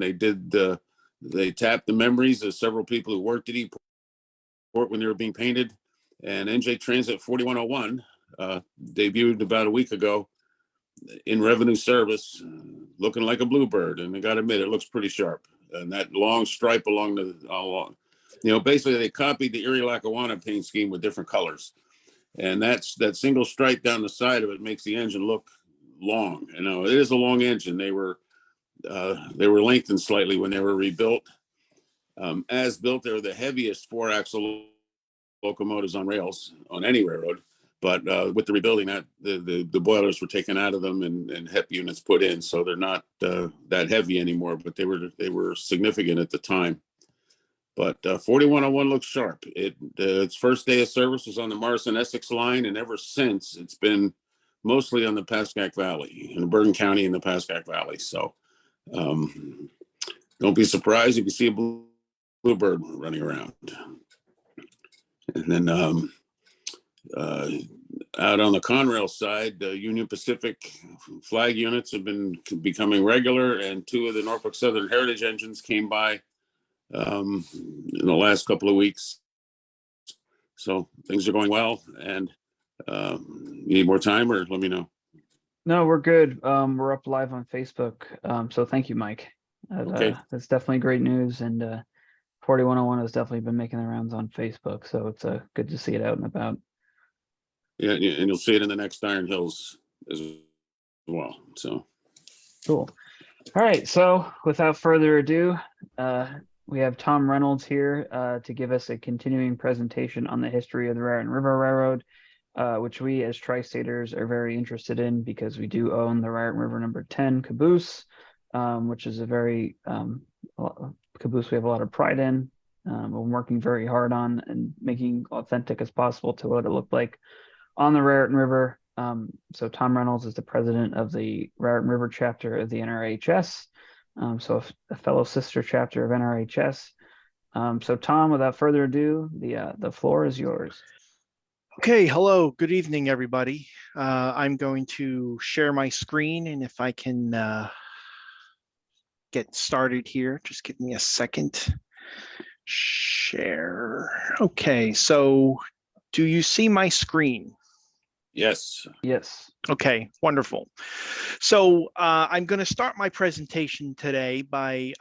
and they tapped the memories of several people who worked at Eastport when they were being painted. And NJ Transit 4101 debuted about a week ago in revenue service, looking like a bluebird. And I got to admit, it looks pretty sharp. And that long stripe along basically they copied the Erie Lackawanna paint scheme with different colors. And that single stripe down the side of it makes the engine look long. It is a long engine. They were lengthened slightly when they were rebuilt. As built, they're the heaviest 4-axle locomotives on rails on any railroad. But with the rebuilding, that the boilers were taken out of them and HEP units put in, so they're not that heavy anymore. But they were significant at the time. But 4101 looks sharp. Its first day of service was on the Morrison-Essex line, and ever since it's been mostly on the Pascack Valley, in Bergen County in the Pascack Valley. So don't be surprised if you see a bluebird running around. And then out on the Conrail side, Union Pacific flag units have been becoming regular, and 2 of the Norfolk Southern Heritage engines came by in the last couple of weeks. So things are going well. And you need more time, or let me know? No, we're good. We're up live on Facebook. So thank you, Mike. Okay. That's definitely great news. And 4101 has definitely been making the rounds on Facebook. So it's good to see it out and about. Yeah, and you'll see it in the next Iron Hills as well. So cool. All right. So without further ado, we have Tom Reynolds here to give us a continuing presentation on the history of the Raritan River Railroad, which we as Tri-Staters are very interested in because we do own the Raritan River number 10 caboose, which is a very caboose we have a lot of pride in. We're working very hard on and making authentic as possible to what it looked like on the Raritan River. So Tom Reynolds is the president of the Raritan River chapter of the NRHS. So a fellow sister chapter of NRHS. So Tom, without further ado, the floor is yours. Okay, hello, good evening, everybody. I'm going to share my screen, and if I can get started here, just give me a second. Share. Okay, so do you see my screen? yes. Yes. Okay, wonderful. So I'm going to start my presentation today by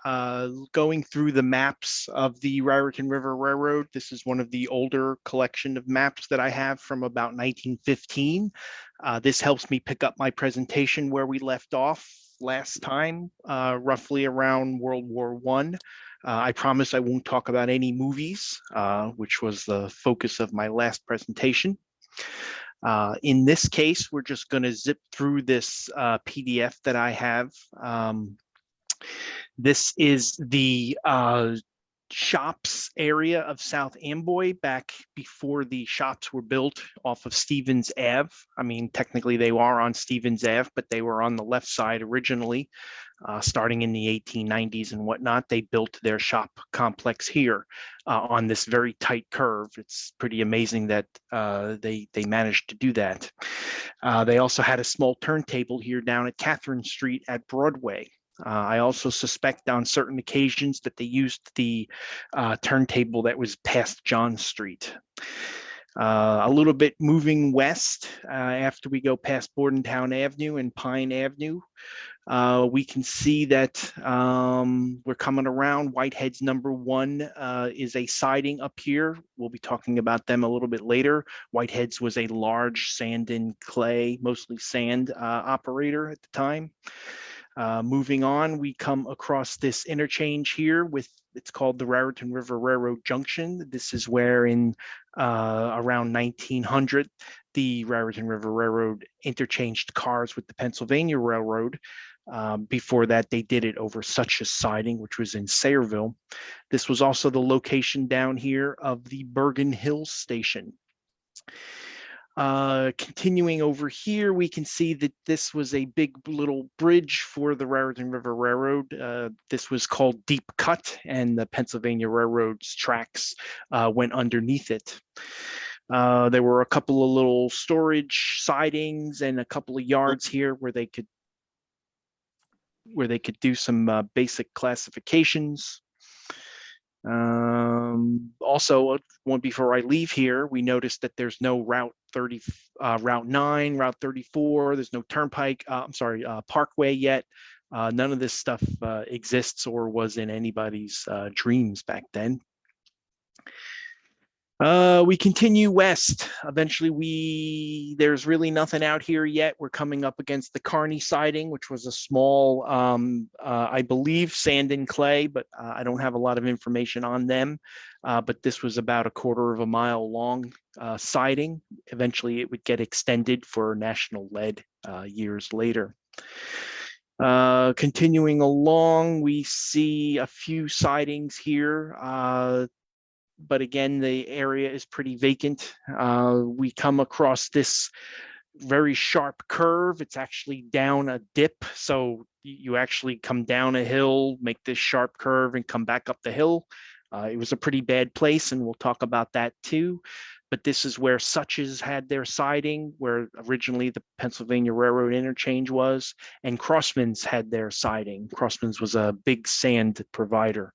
going through the maps of the Raritan River Railroad. This is one of the older collection of maps that I have from about 1915. This helps me pick up my presentation where we left off last time, roughly around World War I. I promise I won't talk about any movies, which was the focus of my last presentation. In this case, we're just going to zip through this PDF that I have. This is the shops area of South Amboy back before the shops were built off of Stevens Ave. I mean, technically they are on Stevens Ave, but they were on the left side originally. Starting in the 1890s and whatnot, they built their shop complex here on this very tight curve. It's pretty amazing that they managed to do that. They also had a small turntable here down at Catherine Street at Broadway. I also suspect on certain occasions that they used the turntable that was past John Street. A little bit moving west after we go past Bordentown Avenue and Pine Avenue, we can see that we're coming around. Whitehead's number 1 is a siding up here. We'll be talking about them a little bit later. Whitehead's was a large sand and clay, mostly sand operator at the time. Moving on, we come across this interchange here with, it's called the Raritan River Railroad Junction. This is where in around 1900, the Raritan River Railroad interchanged cars with the Pennsylvania Railroad. Before that, they did it over such a siding, which was in Sayreville. This was also the location down here of the Bergen Hills Station. Continuing over here, we can see that this was a big little bridge for the Raritan River Railroad. This was called Deep Cut, and the Pennsylvania Railroad's tracks went underneath it. There were a couple of little storage sidings and a couple of yards here where they could. where they could do some basic classifications. Also, one before I leave here, we noticed that there's no Route 30, Route 9, Route 34. There's no Turnpike. Parkway yet. None of this stuff exists or was in anybody's dreams back then. We continue west. Eventually, there's really nothing out here yet. We're coming up against the Kearney siding, which was a small, I believe, sand and clay, but I don't have a lot of information on them. But this was about a 1/4 mile long siding. Eventually, it would get extended for national lead years later. Continuing along, we see a few sidings here. But again, the area is pretty vacant. We come across this very sharp curve. It's actually down a dip. So you actually come down a hill, make this sharp curve and come back up the hill. It was a pretty bad place, and we'll talk about that too. But this is where Suches had their siding, where originally the Pennsylvania Railroad interchange was, and Crossman's had their siding. Crossman's was a big sand provider.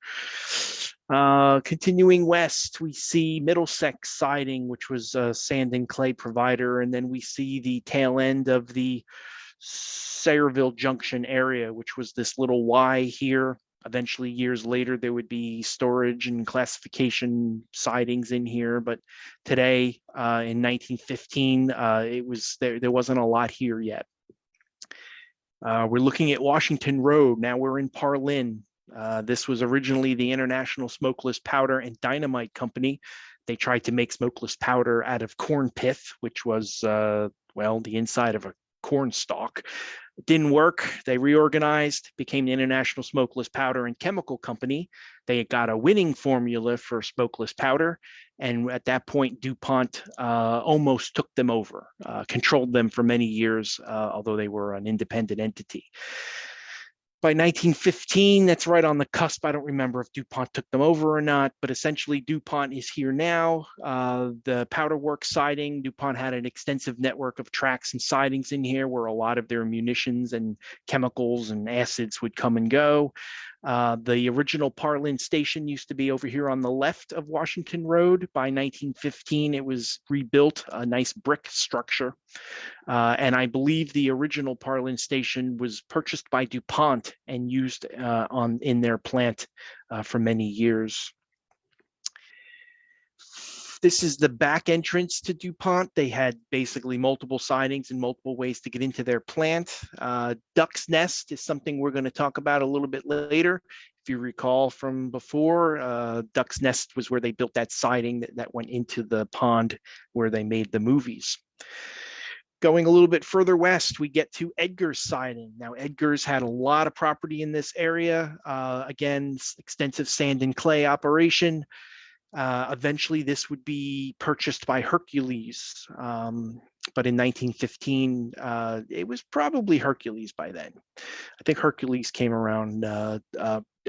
Continuing west, we see Middlesex siding, which was a sand and clay provider, and then we see the tail end of the Sayreville Junction area, which was this little Y here. Eventually, years later, there would be storage and classification sidings in here, but today, in 1915, it was there wasn't a lot here yet. We're looking at Washington Road. Now we're in Parlin. This was originally the International Smokeless Powder and Dynamite Company. They tried to make smokeless powder out of corn pith, which was, well, the inside of a corn stalk. It didn't work. They reorganized, became the International Smokeless Powder and Chemical Company. They got a winning formula for smokeless powder. And at that point, DuPont almost took them over, controlled them for many years, although they were an independent entity. By 1915, that's right on the cusp. I don't remember if DuPont took them over or not, but essentially DuPont is here now. The Powder Works siding, DuPont had an extensive network of tracks and sidings in here where a lot of their munitions and chemicals and acids would come and go. The original Parlin station used to be over here on the left of Washington Road. By 1915, it was rebuilt, a nice brick structure. And I believe the original Parlin station was purchased by DuPont and used in their plant for many years. This is the back entrance to DuPont. They had basically multiple sidings and multiple ways to get into their plant. Duck's Nest is something we're going to talk about a little bit later. If you recall from before, Duck's Nest was where they built that siding that went into the pond where they made the movies. Going a little bit further west, we get to Edgar's siding. Now, Edgar's had a lot of property in this area. Again, extensive sand and clay operation. Eventually, this would be purchased by Hercules. But in 1915, it was probably Hercules by then. I think Hercules came around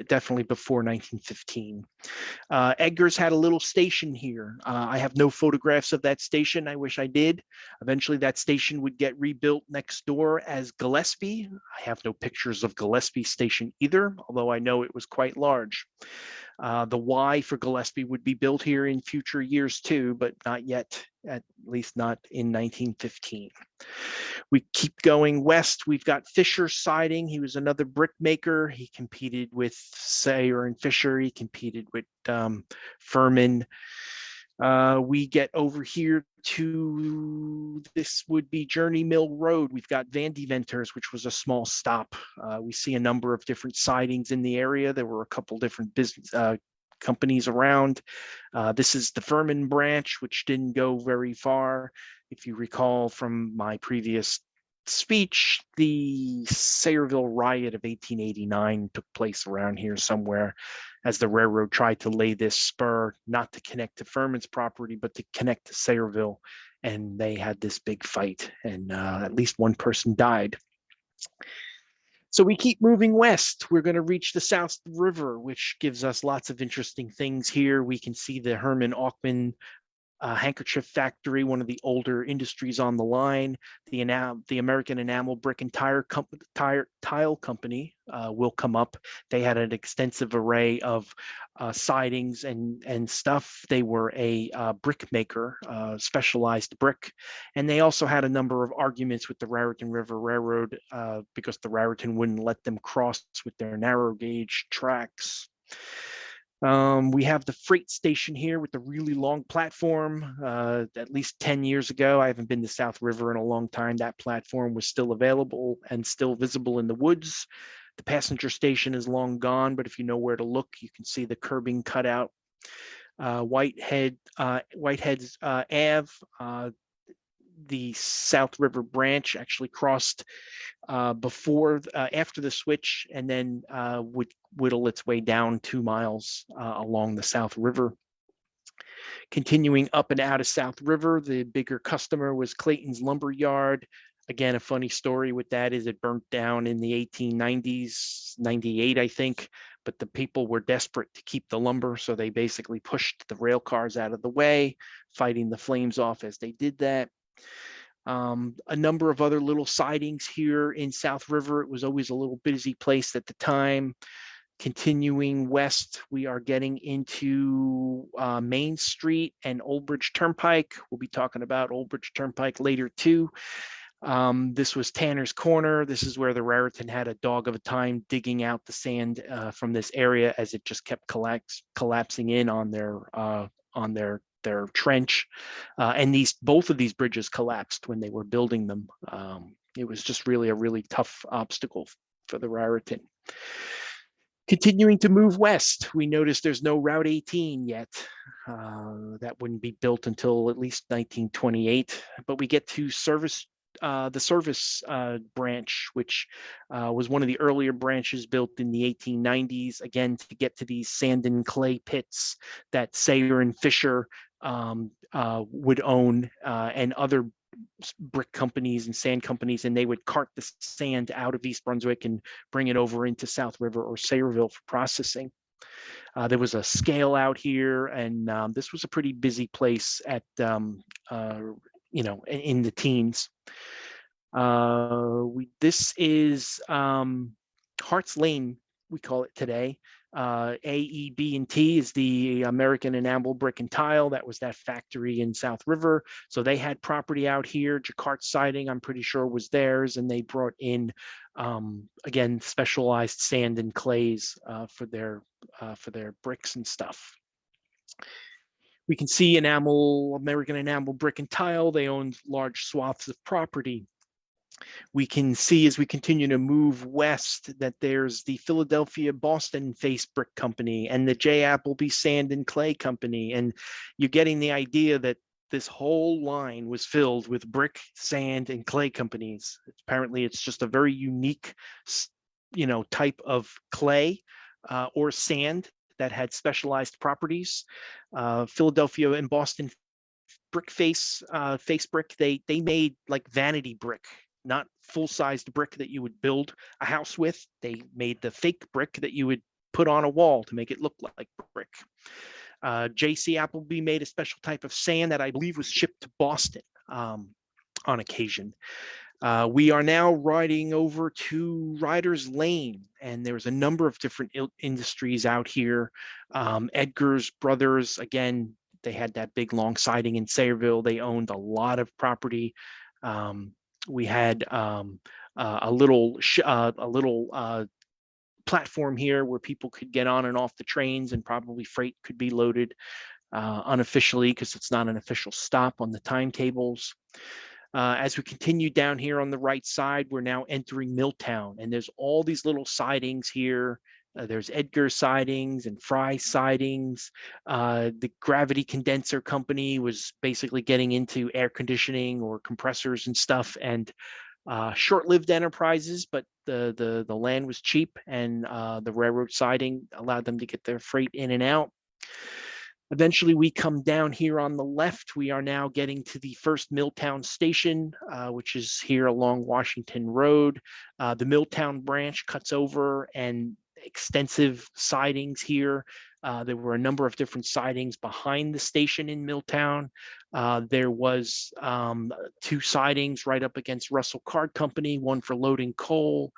definitely before 1915. Edgar's had a little station here. I have no photographs of that station. I wish I did. Eventually, that station would get rebuilt next door as Gillespie. I have no pictures of Gillespie station either, although I know it was quite large. The Y for Gillespie would be built here in future years too, but not yet, at least not in 1915. We keep going west. We've got Fisher siding. He was another brick maker. He competed with Sayer and Fisher. He competed with Furman. We get over here to, this would be Journey Mill Road. We've got Van Deventers, which was a small stop. We see a number of different sidings in the area. There were a couple different business companies around. This is the Furman branch, which didn't go very far. If you recall from my previous speech, the Sayreville riot of 1889 took place around here somewhere, as the railroad tried to lay this spur not to connect to Furman's property, but to connect to Sayreville. And they had this big fight, and at least one person died. So we keep moving west. We're going to reach the South River, which gives us lots of interesting things here. We can see the Herman Auckman handkerchief factory, one of the older industries on the line. The American Enamel Brick and Tile Company will come up. They had an extensive array of sidings and stuff. They were a brick maker, specialized brick, and they also had a number of arguments with the Raritan River Railroad because the Raritan wouldn't let them cross with their narrow gauge tracks. We have the freight station here with the really long platform. At least 10 years ago, I haven't been to South River in a long time. That platform was still available and still visible in the woods. The passenger station is long gone, but if you know where to look, you can see the curbing cut out. Whitehead's Ave, the South River branch actually crossed after the switch, and then would whittle its way down 2 miles along the South River. Continuing up and out of South River, the bigger customer was Clayton's Lumber Yard. Again, a funny story with that is it burnt down in the 1890s, 98, I think, but the people were desperate to keep the lumber, so they basically pushed the rail cars out of the way, fighting the flames off as they did that. A number of other little sidings here in South River. It was always a little busy place at the time. Continuing west, we are getting into Main Street and Old Bridge Turnpike. We'll be talking about Old Bridge Turnpike later too. This was Tanner's Corner. This is where the Raritan had a dog of a time digging out the sand from this area as it just kept collapsing in on their trench. And both of these bridges collapsed when they were building them. It was just really a really tough obstacle for the Raritan. Continuing to move west, we notice there's no Route 18 yet. That wouldn't be built until at least 1928, but we get to the service branch, which was one of the earlier branches built in the 1890s, again, to get to these sand and clay pits that Sayer and Fisher would own, and other brick companies and sand companies, and they would cart the sand out of East Brunswick and bring it over into South River or Sayreville for processing. There was a scale out here, and this was a pretty busy place at in the teens. This is Hart's Lane, we call it today. AEB&T is the American Enamel Brick and Tile. That was that factory in South River. So they had property out here. Jacquard Siding, I'm pretty sure, was theirs, and they brought in again specialized sand and clays for their bricks and stuff. We can see American Enamel Brick and Tile. They owned large swaths of property. We can see as we continue to move west that there's the Philadelphia Boston Face Brick Company and the J. Appleby Sand and Clay Company. And you're getting the idea that this whole line was filled with brick, sand, and clay companies. Apparently, it's just a very unique, type of clay or sand that had specialized properties. Philadelphia and Boston face brick, they made like vanity brick, not full-sized brick that you would build a house with. They made the fake brick that you would put on a wall to make it look like brick. J.C. Appleby made a special type of sand that I believe was shipped to Boston on occasion. We are now riding over to Riders Lane, and there's a number of different industries out here. Edgar's Brothers, again, they had that big long siding in Sayreville. They owned a lot of property. We had a little platform here where people could get on and off the trains, and probably freight could be loaded unofficially because it's not an official stop on the timetables. As we continue down here on the right side, we're now entering Milltown, and there's all these little sidings here. There's Edgar sidings and Fry sidings. The Gravity Condenser Company was basically getting into air conditioning or compressors and stuff, and short-lived enterprises, but the land was cheap, and the railroad siding allowed them to get their freight in and out. Eventually, we come down here on the left. We are now getting to the first Milltown station, which is here along Washington Road. The Milltown branch cuts over, and extensive sidings here. There were a number of different sidings behind the station in Milltown. There was 2 sidings right up against Russell Card Company, one for loading coal.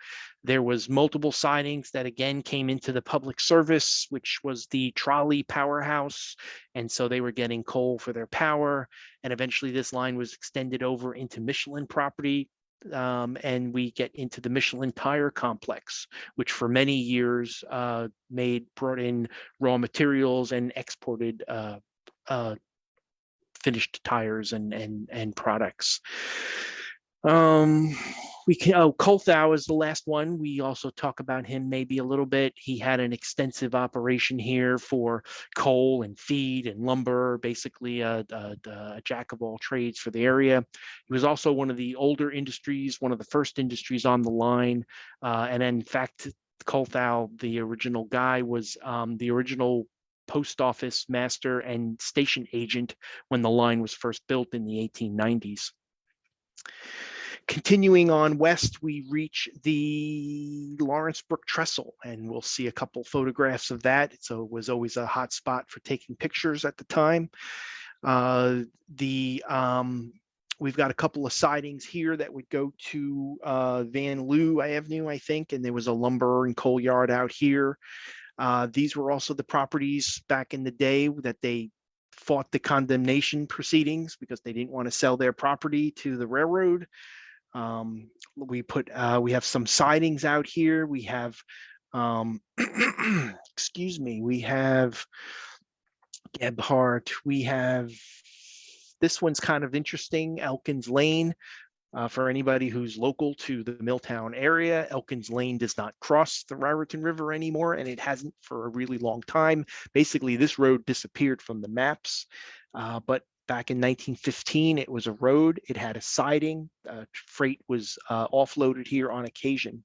There was multiple sidings that again came into the public service, which was the trolley powerhouse. And so they were getting coal for their power. And eventually this line was extended over into Michelin property. And we get into the Michelin tire complex, which for many years brought in raw materials and exported finished tires and products. Colthau is the last one. We also talk about him maybe a little bit. He had an extensive operation here for coal and feed and lumber, basically a jack of all trades for the area. He was also one of the older industries, one of the first industries on the line. And in fact, Colthau, the original guy, was the original post office master and station agent when the line was first built in the 1890s. Continuing on west, we reach the Lawrence Brook Trestle, and we'll see a couple photographs of that. So it was always a hot spot for taking pictures at the time. We've got a couple of sidings here that would go to Van Loo Avenue, I think, and there was a lumber and coal yard out here. These were also the properties back in the day that they fought the condemnation proceedings because they didn't want to sell their property to the railroad. We have some sidings out here. We have, excuse me, we have Gebhardt. We have, this one's kind of interesting, Elkins Lane. For anybody who's local to the Milltown area, Elkins Lane does not cross the Raritan River anymore, and it hasn't for a really long time. Basically, this road disappeared from the maps, but back in 1915, it was a road. It had a siding. Freight was offloaded here on occasion.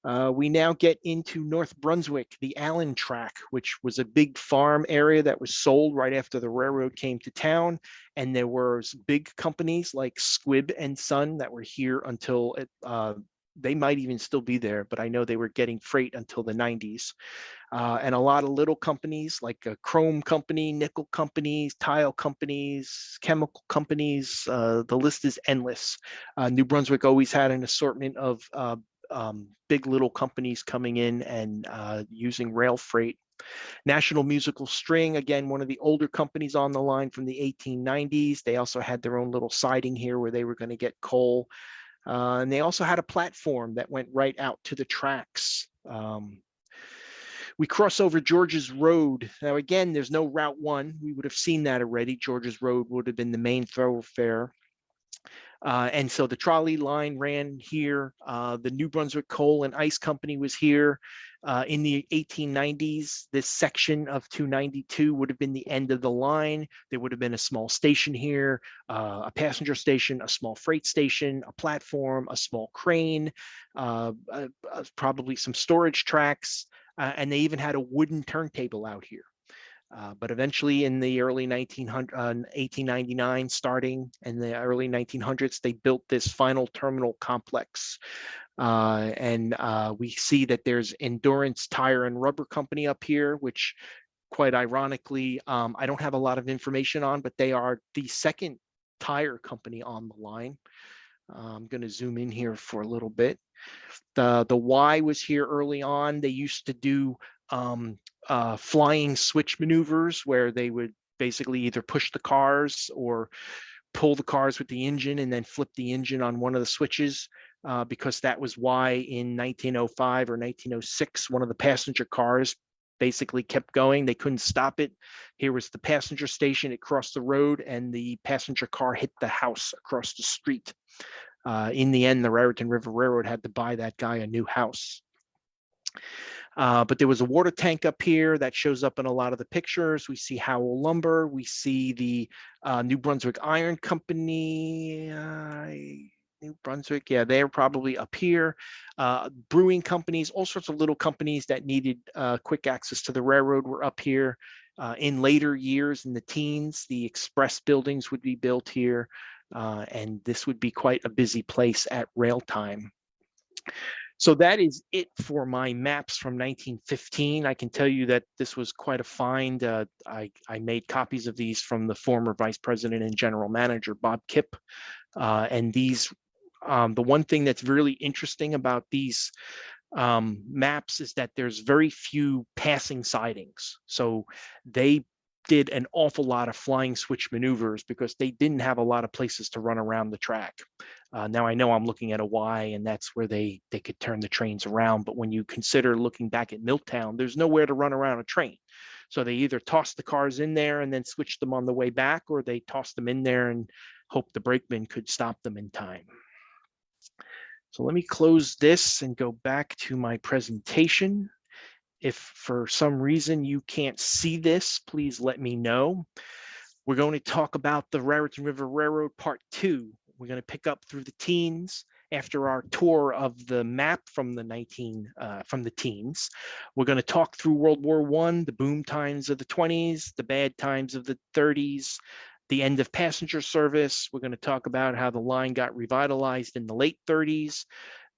We now get into North Brunswick, the Allen Track, which was a big farm area that was sold right after the railroad came to town. And there were big companies like Squibb and Son that were here until they might even still be there, but I know they were getting freight until the 90s. And a lot of little companies like a chrome company, nickel companies, tile companies, chemical companies. The list is endless. New Brunswick always had an assortment of big little companies coming in and using rail freight. National Musical String, again, one of the older companies on the line from the 1890s. They also had their own little siding here where they were going to get coal. And they also had a platform that went right out to the tracks. We cross over George's Road. Now, again, there's no Route 1. We would have seen that already. George's Road would have been the main thoroughfare. And so the trolley line ran here. The New Brunswick Coal and Ice Company was here. In the 1890s, this section of 292 would have been the end of the line. There would have been a small station here, a passenger station, a small freight station, a platform, a small crane, probably some storage tracks, and they even had a wooden turntable out here. But eventually in the early 1899 starting in the early 1900s, they built this final terminal complex. And we see that there's Endurance Tire and Rubber Company up here, which quite ironically, I don't have a lot of information on, but they are the second tire company on the line. I'm going to zoom in here for a little bit. The Y was here early on. They used to do flying switch maneuvers where they would basically either push the cars or pull the cars with the engine and then flip the engine on one of the switches, because that was why in 1905 or 1906, one of the passenger cars basically kept going. They couldn't stop it. Here was the passenger station. It crossed the road and the passenger car hit the house across the street. In the end, the Raritan River Railroad had to buy that guy a new house. But there was a water tank up here that shows up in a lot of the pictures. We see Howell Lumber. We see the New Brunswick Iron Company. New Brunswick, yeah, they're probably up here. Brewing companies, all sorts of little companies that needed quick access to the railroad were up here. In later years, in the teens, the express buildings would be built here. And this would be quite a busy place at rail time. So that is it for my maps from 1915. I can tell you that this was quite a find. I made copies of these from the former Vice President and General Manager, Bob Kipp. And these, the one thing that's really interesting about these maps is that there's very few passing sidings. So they did an awful lot of flying switch maneuvers because they didn't have a lot of places to run around the track. Now I know I'm looking at a Y, and that's where they could turn the trains around. But when you consider looking back at Milltown, there's nowhere to run around a train. So they either tossed the cars in there and then switched them on the way back, or they tossed them in there and hoped the brakeman could stop them in time. So let me close this and go back to my presentation. If for some reason you can't see this, please let me know. We're going to talk about the Raritan River Railroad Part 2. We're going to pick up through the teens after our tour of the map from the teens. We're going to talk through World War I, the boom times of the 20s, the bad times of the 30s, the end of passenger service. We're going to talk about how the line got revitalized in the late 30s,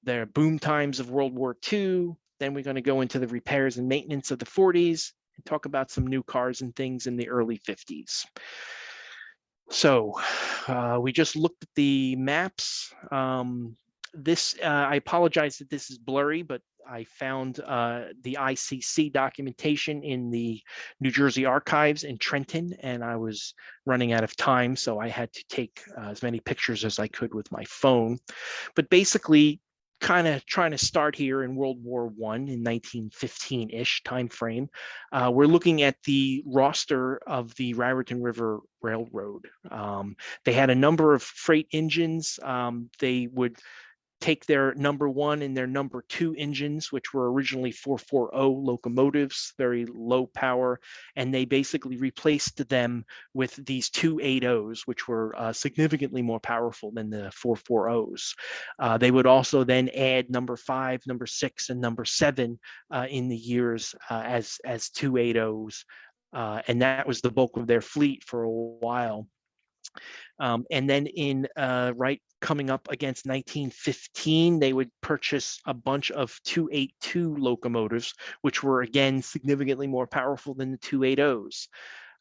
the boom times of World War II. Then we're going to go into the repairs and maintenance of the 40s and talk about some new cars and things in the early 50s. So we just looked at the maps. I apologize that this is blurry, but I found the ICC documentation in the New Jersey Archives in Trenton, and I was running out of time, so I had to take as many pictures as I could with my phone. But basically, kind of trying to start here in World War I in 1915-ish time frame. We're looking at the roster of the Raritan River Railroad. They had a number of freight engines. They would take their number 1 and their number 2 engines, which were originally 440 locomotives, very low power, and they basically replaced them with these 280s, which were significantly more powerful than the 440s. They would also then add number 5, number 6, and number 7 in the years as 280s, and that was the bulk of their fleet for a while. And then in coming up against 1915, they would purchase a bunch of 282 locomotives, which were again significantly more powerful than the 280s.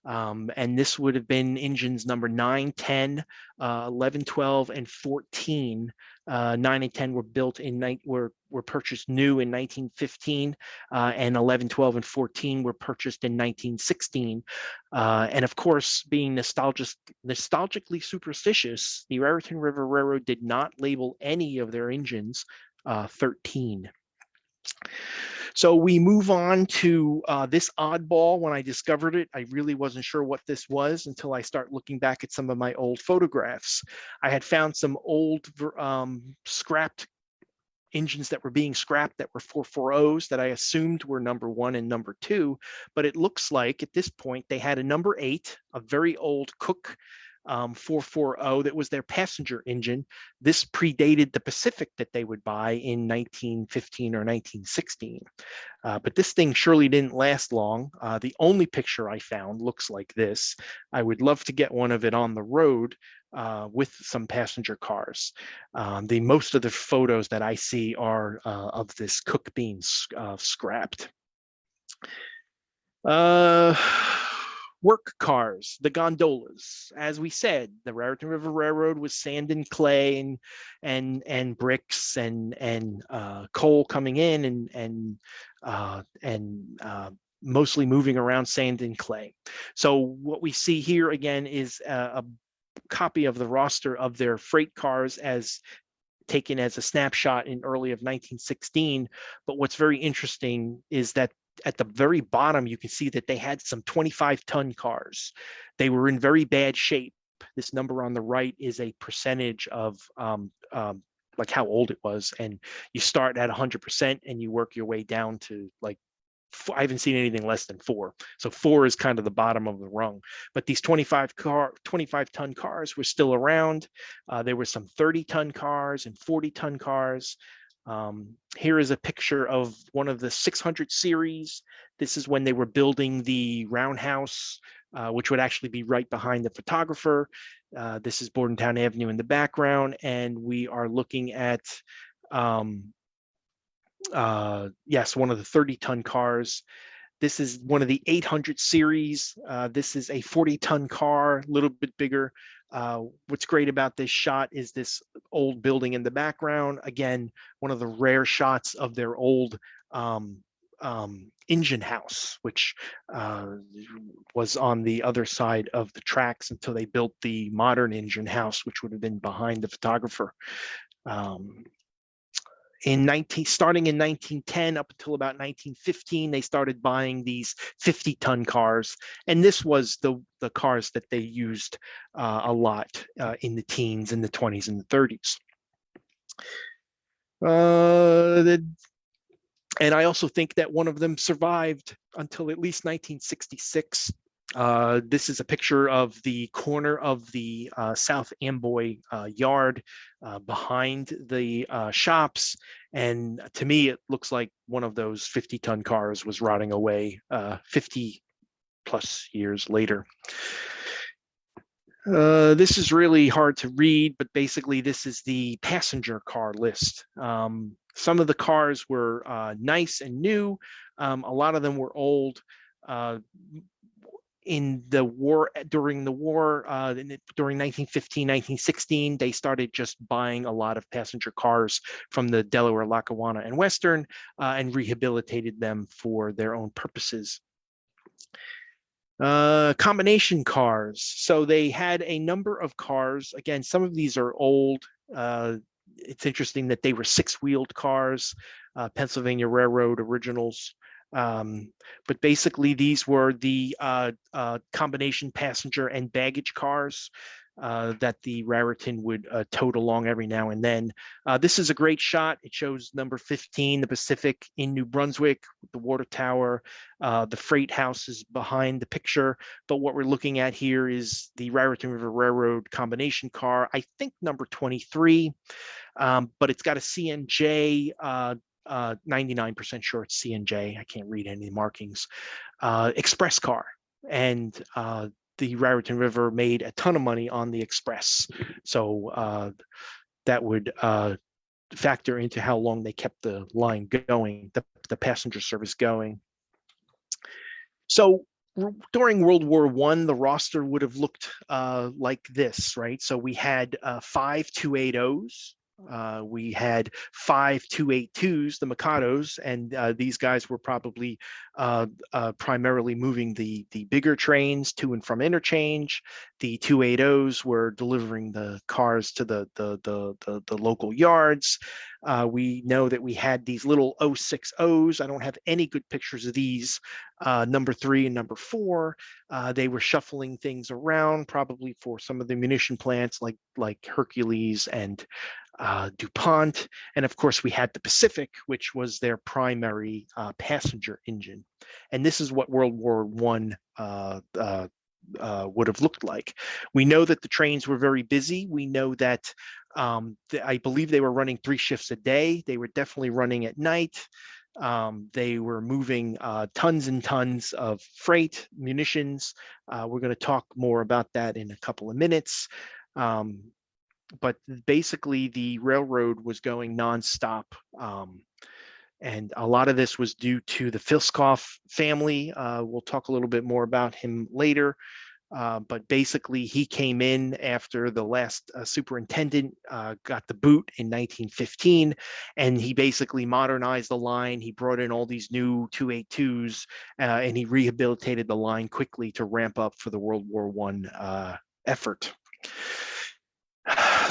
And this would have been engines number 9, 10, 11, 12, and 14. 9 and 10 were built were purchased new in 1915, and 11, 12, and 14 were purchased in 1916. And of course, being nostalgically superstitious, the Raritan River Railroad did not label any of their engines 13. So we move on to this oddball. When I discovered it, I really wasn't sure what this was until I start looking back at some of my old photographs. I had found some old scrapped engines that were being scrapped that were 440s that I assumed were number 1 and number 2, but it looks like at this point they had a number 8, a very old Cook 440 that was their passenger engine. This predated the Pacific that they would buy in 1915 or 1916. But this thing surely didn't last long. The only picture I found looks like this. I would love to get one of it on the road with some passenger cars. Most of the photos that I see are of this Cook being scrapped. Work cars, the gondolas. As we said, the Raritan River Railroad was sand and clay and bricks and coal coming in and mostly moving around sand and clay. So what we see here again is a copy of the roster of their freight cars as taken as a snapshot in early of 1916. But what's very interesting is that at the very bottom, you can see that they had some 25-ton cars. They were in very bad shape. This number on the right is a percentage of like how old it was. And you start at 100% and you work your way down to like, I haven't seen anything less than 4. So 4 is kind of the bottom of the rung. But these 25-ton cars were still around. There were some 30-ton cars and 40-ton cars. Here is a picture of one of the 600 series. This is when they were building the roundhouse, which would actually be right behind the photographer. This is Bordentown Avenue in the background, and we are looking at Yes, one of the 30-ton cars. This is one of the 800 series. This is a 40-ton car, a little bit bigger. What's great about this shot is this old building in the background. Again, one of the rare shots of their old engine house, which was on the other side of the tracks until they built the modern engine house, which would have been behind the photographer. Starting in 1910 up until about 1915, they started buying these 50-ton cars, and this was the cars that they used a lot in the teens, in the 20s, and the 30s. And I also think that one of them survived until at least 1966. This is a picture of the corner of the South Amboy yard behind the shops. And to me, it looks like one of those 50-ton cars was rotting away 50 plus years later. This is really hard to read, but basically this is the passenger car list. Some of the cars were nice and new. A lot of them were old. In the war, during 1915, 1916, they started just buying a lot of passenger cars from the Delaware, Lackawanna, and Western and rehabilitated them for their own purposes. Combination cars. So they had a number of cars. Again, some of these are old. It's interesting that they were 6-wheeled cars, Pennsylvania Railroad originals. But basically, these were the combination passenger and baggage cars that the Raritan would tote along every now and then. This is a great shot. It shows number 15, the Pacific in New Brunswick, the water tower. The freight house is behind the picture. But what we're looking at here is the Raritan River Railroad combination car, I think number 23, but it's got a CNJ, 99% sure it's CNJ. I can't read any markings. Express car. And the Raritan River made a ton of money on the express. So that would factor into how long they kept the line going, the passenger service going. So during World War I, the roster would have looked like this, right? So we had 5 280s. We had 5 282s, the Mikados, and these guys were probably primarily moving the bigger trains to and from interchange. The 280s were delivering the cars to the local yards. We know that we had these little 060s. I don't have any good pictures of these. Number 3 and number 4. They were shuffling things around, probably for some of the munition plants like Hercules and DuPont. And of course, we had the Pacific, which was their primary passenger engine. And this is what World War I would have looked like. We know that the trains were very busy. We know that I believe they were running 3 shifts a day. They were definitely running at night. They were moving tons and tons of freight, munitions. We're going to talk more about that in a couple of minutes. But basically, the railroad was going nonstop. And a lot of this was due to the Filskoff family. We'll talk a little bit more about him later. But basically, he came in after the last superintendent got the boot in 1915, and he basically modernized the line. He brought in all these new 282s, and he rehabilitated the line quickly to ramp up for the World War I effort.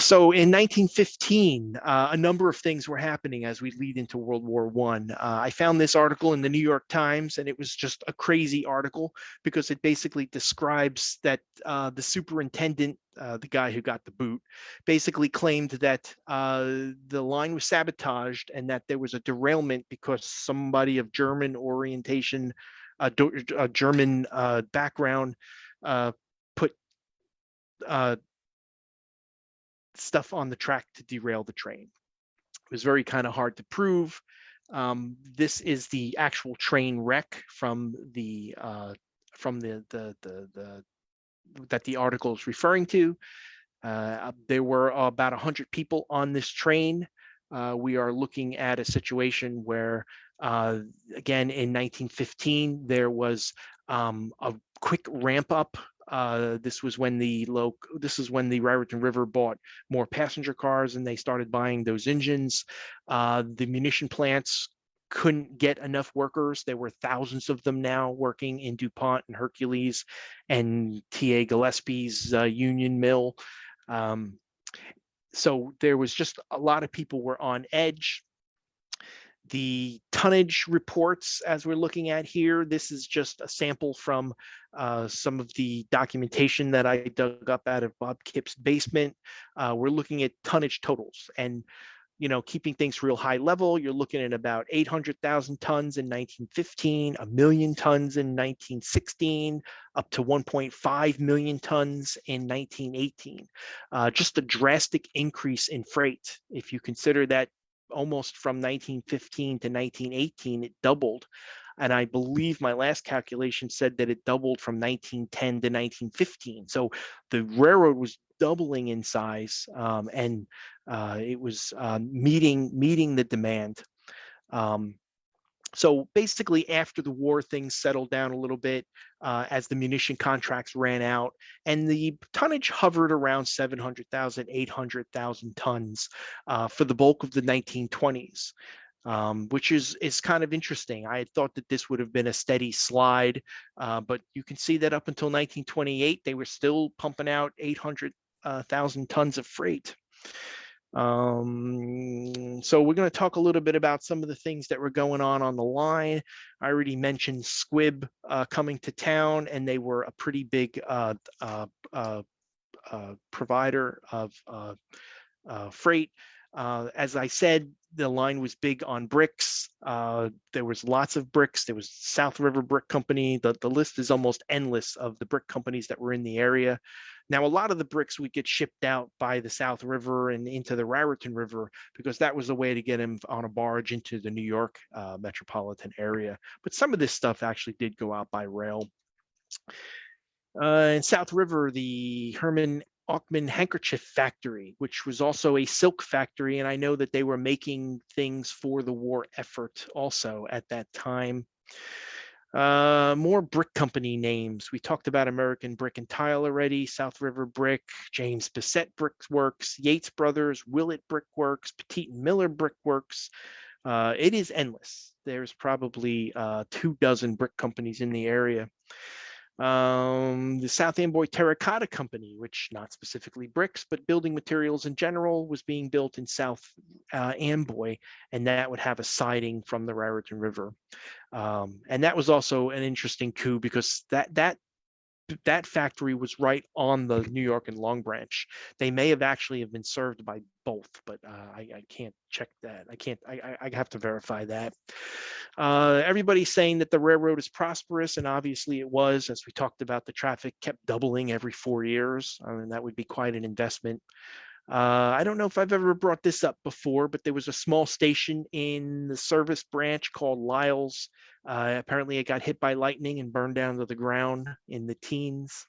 So in 1915, a number of things were happening as we lead into World War I. I found this article in the New York Times, and it was just a crazy article because it basically describes that the superintendent, the guy who got the boot, basically claimed that the line was sabotaged and that there was a derailment because somebody of German orientation, a German background, put stuff on the track to derail the train. It was very kind of hard to prove. This is the actual train wreck from the that the article is referring to. There were about 100 people on this train. we are looking at a situation where, again, in 1915, there was a quick ramp up. This was when the Raritan River bought more passenger cars and they started buying those engines. The munition plants couldn't get enough workers. There were thousands of them now working in DuPont and Hercules and T.A. Gillespie's Union Mill. So there was just a lot of people were on edge. The tonnage reports, as we're looking at here, this is just a sample from some of the documentation that I dug up out of Bob Kipp's basement. We're looking at tonnage totals, and keeping things real high level, you're looking at about 800,000 tons in 1915, 1 million tons in 1916, up to 1.5 million tons in 1918. Just a drastic increase in freight. If you consider that almost from 1915 to 1918, it doubled. And I believe my last calculation said that it doubled from 1910 to 1915. So the railroad was doubling in size, and it was meeting the demand. So basically, after the war, things settled down a little bit as the munition contracts ran out, and the tonnage hovered around 700,000, 800,000 tons for the bulk of the 1920s. Which is kind of interesting. I had thought that this would have been a steady slide, but you can see that up until 1928, they were still pumping out 800,000 tons of freight. So we're going to talk a little bit about some of the things that were going on the line. I already mentioned Squibb coming to town, and they were a pretty big provider of freight. As I said, the line was big on bricks. There was lots of bricks. There was South River Brick Company. The list is almost endless of the brick companies that were in the area. Now, a lot of the bricks would get shipped out by the South River and into the Raritan River because that was the way to get them on a barge into the New York metropolitan area. But some of this stuff actually did go out by rail. In South River, the Herman Auckman handkerchief factory, which was also a silk factory. And I know that they were making things for the war effort also at that time. More brick company names. We talked about American Brick and Tile already, South River Brick, James Bissett Brickworks, Yates Brothers, Willett Brickworks, Petit and Miller Brickworks. It is endless. There's probably 24 brick companies in the area. The South Amboy Terracotta Company, which not specifically bricks, but building materials in general, was being built in South Amboy, and that would have a siding from the Raritan River. And that was also an interesting coup because that factory was right on the New York and Long Branch. They may have actually been served by both, but I can't check that. I have to verify that. Everybody's saying that the railroad is prosperous, and obviously it was. As we talked about, the traffic kept doubling every 4 years. I mean, that would be quite an investment. I don't know if I've ever brought this up before, but there was a small station in the service branch called Lyle's. Apparently it got hit by lightning and burned down to the ground in the teens.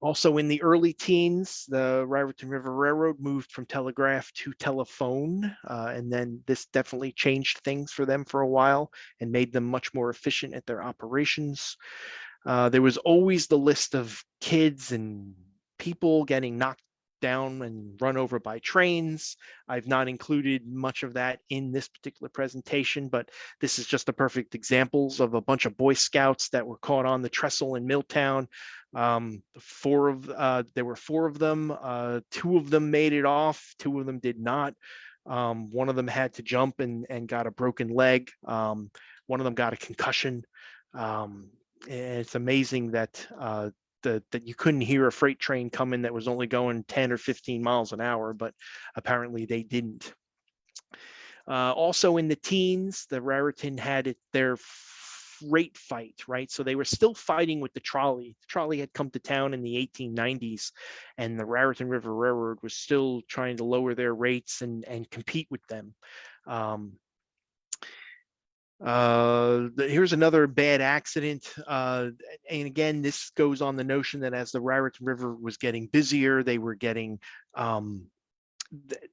Also in the early teens, the Raritan River Railroad moved from telegraph to telephone, and then this definitely changed things for them for a while and made them much more efficient at their operations. There was always the list of kids and people getting knocked down and run over by trains. I've not included much of that in this particular presentation, but this is just the perfect examples of a bunch of Boy Scouts that were caught on the trestle in Milltown. There were 4 of them. 2 of them made it off. 2 of them did not. One of them had to jump and got a broken leg. One of them got a concussion. And it's amazing that that you couldn't hear a freight train coming that was only going 10 or 15 miles an hour, but apparently they didn't. Also in the teens, the Raritan had their freight fight, right? So they were still fighting with the trolley. The trolley had come to town in the 1890s, and the Raritan River Railroad was still trying to lower their rates and compete with them. Here's another bad accident, and again, this goes on the notion that as the Raritan River was getting busier, they were getting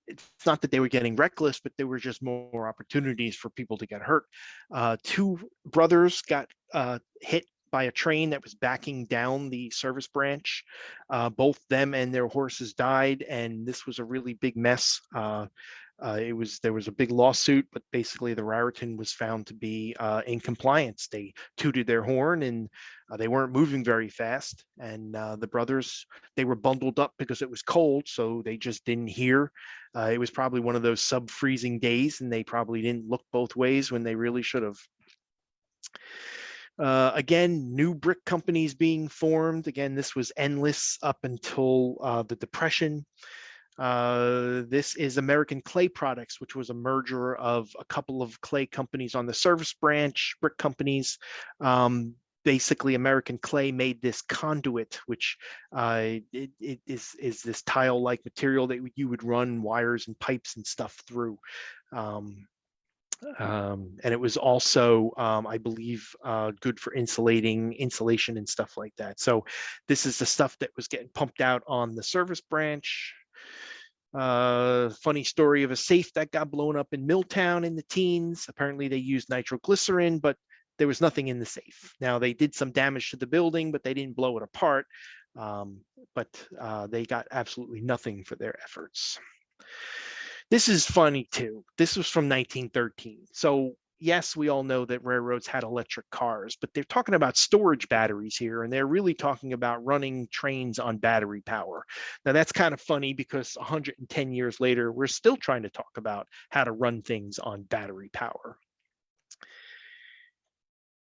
it's not that they were getting reckless, but there were just more opportunities for people to get hurt. Two brothers got hit by a train that was backing down the service branch. Both them and their horses died, and this was a really big mess. There was a big lawsuit, but basically the Raritan was found to be in compliance. They tooted their horn, and they weren't moving very fast. And the brothers, they were bundled up because it was cold, so they just didn't hear. It was probably one of those sub-freezing days, and they probably didn't look both ways when they really should have. Again, new brick companies being formed. Again, this was endless up until the Depression. This is American Clay Products, which was a merger of a couple of clay companies on the service branch, brick companies. Basically, American Clay made this conduit, which it is this tile-like material that you would run wires and pipes and stuff through. And it was also, I believe, good for insulation and stuff like that. So this is the stuff that was getting pumped out on the service branch. Funny story of a safe that got blown up in Milltown in the teens. Apparently they used nitroglycerin, but there was nothing in the safe. Now they did some damage to the building, but they didn't blow it apart. But they got absolutely nothing for their efforts. This is funny too. This was from 1913. So yes, we all know that railroads had electric cars, but they're talking about storage batteries here, and they're really talking about running trains on battery power. Now that's kind of funny because 110 years later, we're still trying to talk about how to run things on battery power.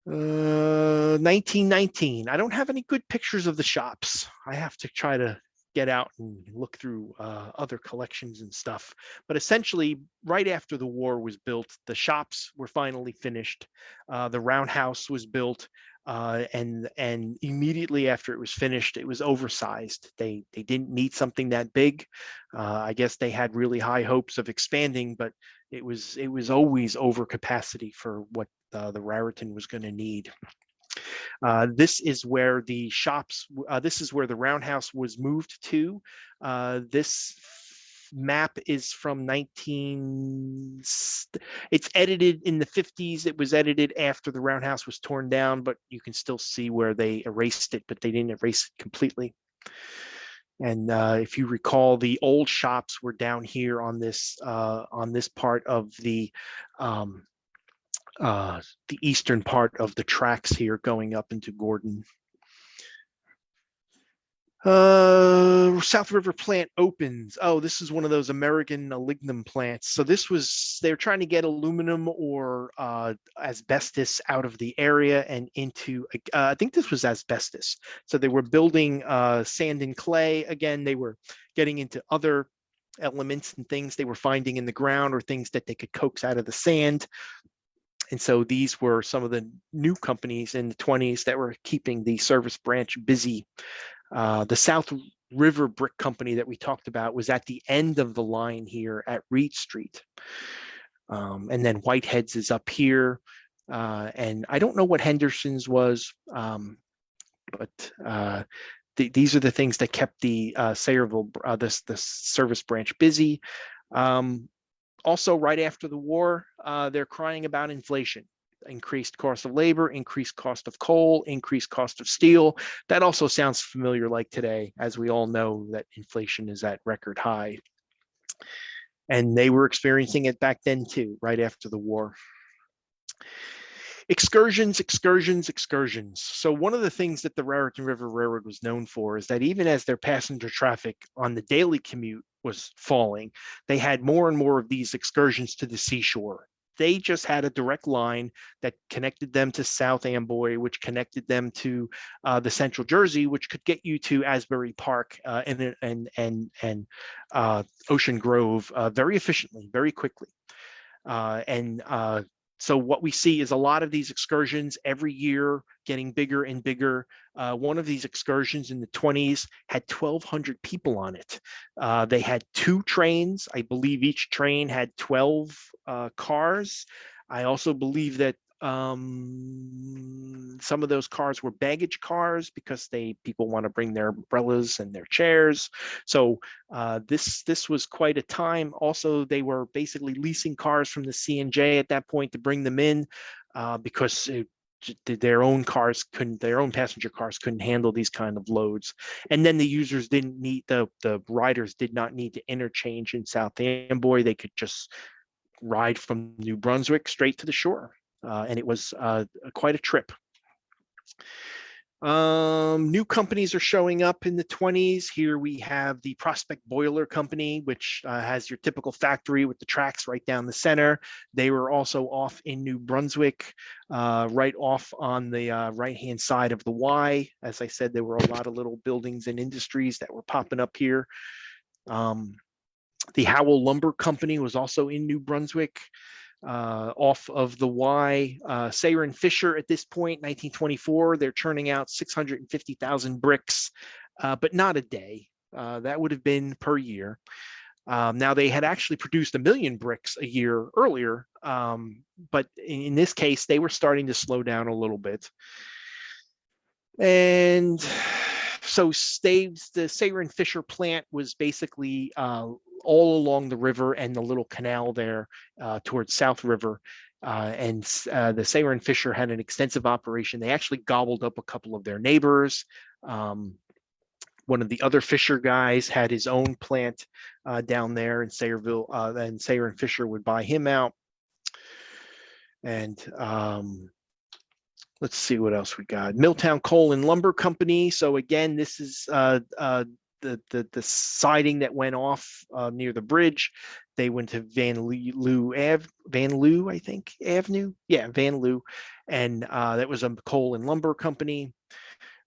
1919. I don't have any good pictures of the shops. I have to try to get out and look through other collections and stuff. But essentially, right after the war was built, the shops were finally finished. The roundhouse was built, and immediately after it was finished, it was oversized. They didn't need something that big. I guess they had really high hopes of expanding, but it was always over capacity for what the Raritan was going to need. This is where the shops, this is where the roundhouse was moved to. This map is from it's edited in the 50s. It was edited after the roundhouse was torn down, but you can still see where they erased it, but they didn't erase it completely. And if you recall, the old shops were down here on this part of the eastern part of the tracks here going up into Gordon. South River plant opens. Oh, this is one of those American aluminum plants. So they're trying to get aluminum or asbestos out of the area and into, I think this was asbestos. So they were building sand and clay. Again, they were getting into other elements and things they were finding in the ground or things that they could coax out of the sand. And so these were some of the new companies in the 20s that were keeping the service branch busy. The South River Brick Company that we talked about was at the end of the line here at Reed Street. And then Whitehead's is up here. And I don't know what Henderson's was, but these are the things that kept the Sayreville, this service branch busy. Also, right after the war, they're crying about inflation, increased cost of labor, increased cost of coal, increased cost of steel. That also sounds familiar like today, as we all know that inflation is at record high. And they were experiencing it back then too, right after the war. Excursions. So one of the things that the Raritan River Railroad was known for is that even as their passenger traffic on the daily commute was falling, they had more and more of these excursions to the seashore. They just had a direct line that connected them to South Amboy, which connected them to the Central Jersey, which could get you to Asbury Park and Ocean Grove very efficiently, very quickly. So what we see is a lot of these excursions every year getting bigger and bigger. One of these excursions in the 20s had 1,200 people on it. They had 2 trains. I believe each train had 12 cars. I also believe that some of those cars were baggage cars because people want to bring their umbrellas and their chairs. So this was quite a time. Also, they were basically leasing cars from the C&J at that point to bring them in because their own passenger cars couldn't handle these kind of loads. And then the users didn't need, the riders did not need to interchange in South Amboy. They could just ride from New Brunswick straight to the shore. And it was quite a trip. New companies are showing up in the 20s. Here we have the Prospect Boiler Company, which has your typical factory with the tracks right down the center. They were also off in New Brunswick, right off on the right-hand side of the Y. As I said, there were a lot of little buildings and industries that were popping up here. The Howell Lumber Company was also in New Brunswick. Off of the Y. Sayer and Fisher at this point, 1924, they're churning out 650,000 bricks, but not a day. That would have been per year. Now they had actually produced 1 million bricks a year earlier, but in this case, they were starting to slow down a little bit. And so the Sayer and Fisher plant was basically all along the river and the little canal there towards South River. And the Sayer and Fisher had an extensive operation. They actually gobbled up a couple of their neighbors. One of the other Fisher guys had his own plant down there in Sayreville, and Sayer and Fisher would buy him out. And let's see what else we got. Milltown Coal and Lumber Company. So again, this is the siding that went off near the bridge. They went to Van Loo, I think, Avenue. Yeah, Van Loo. And that was a coal and lumber company.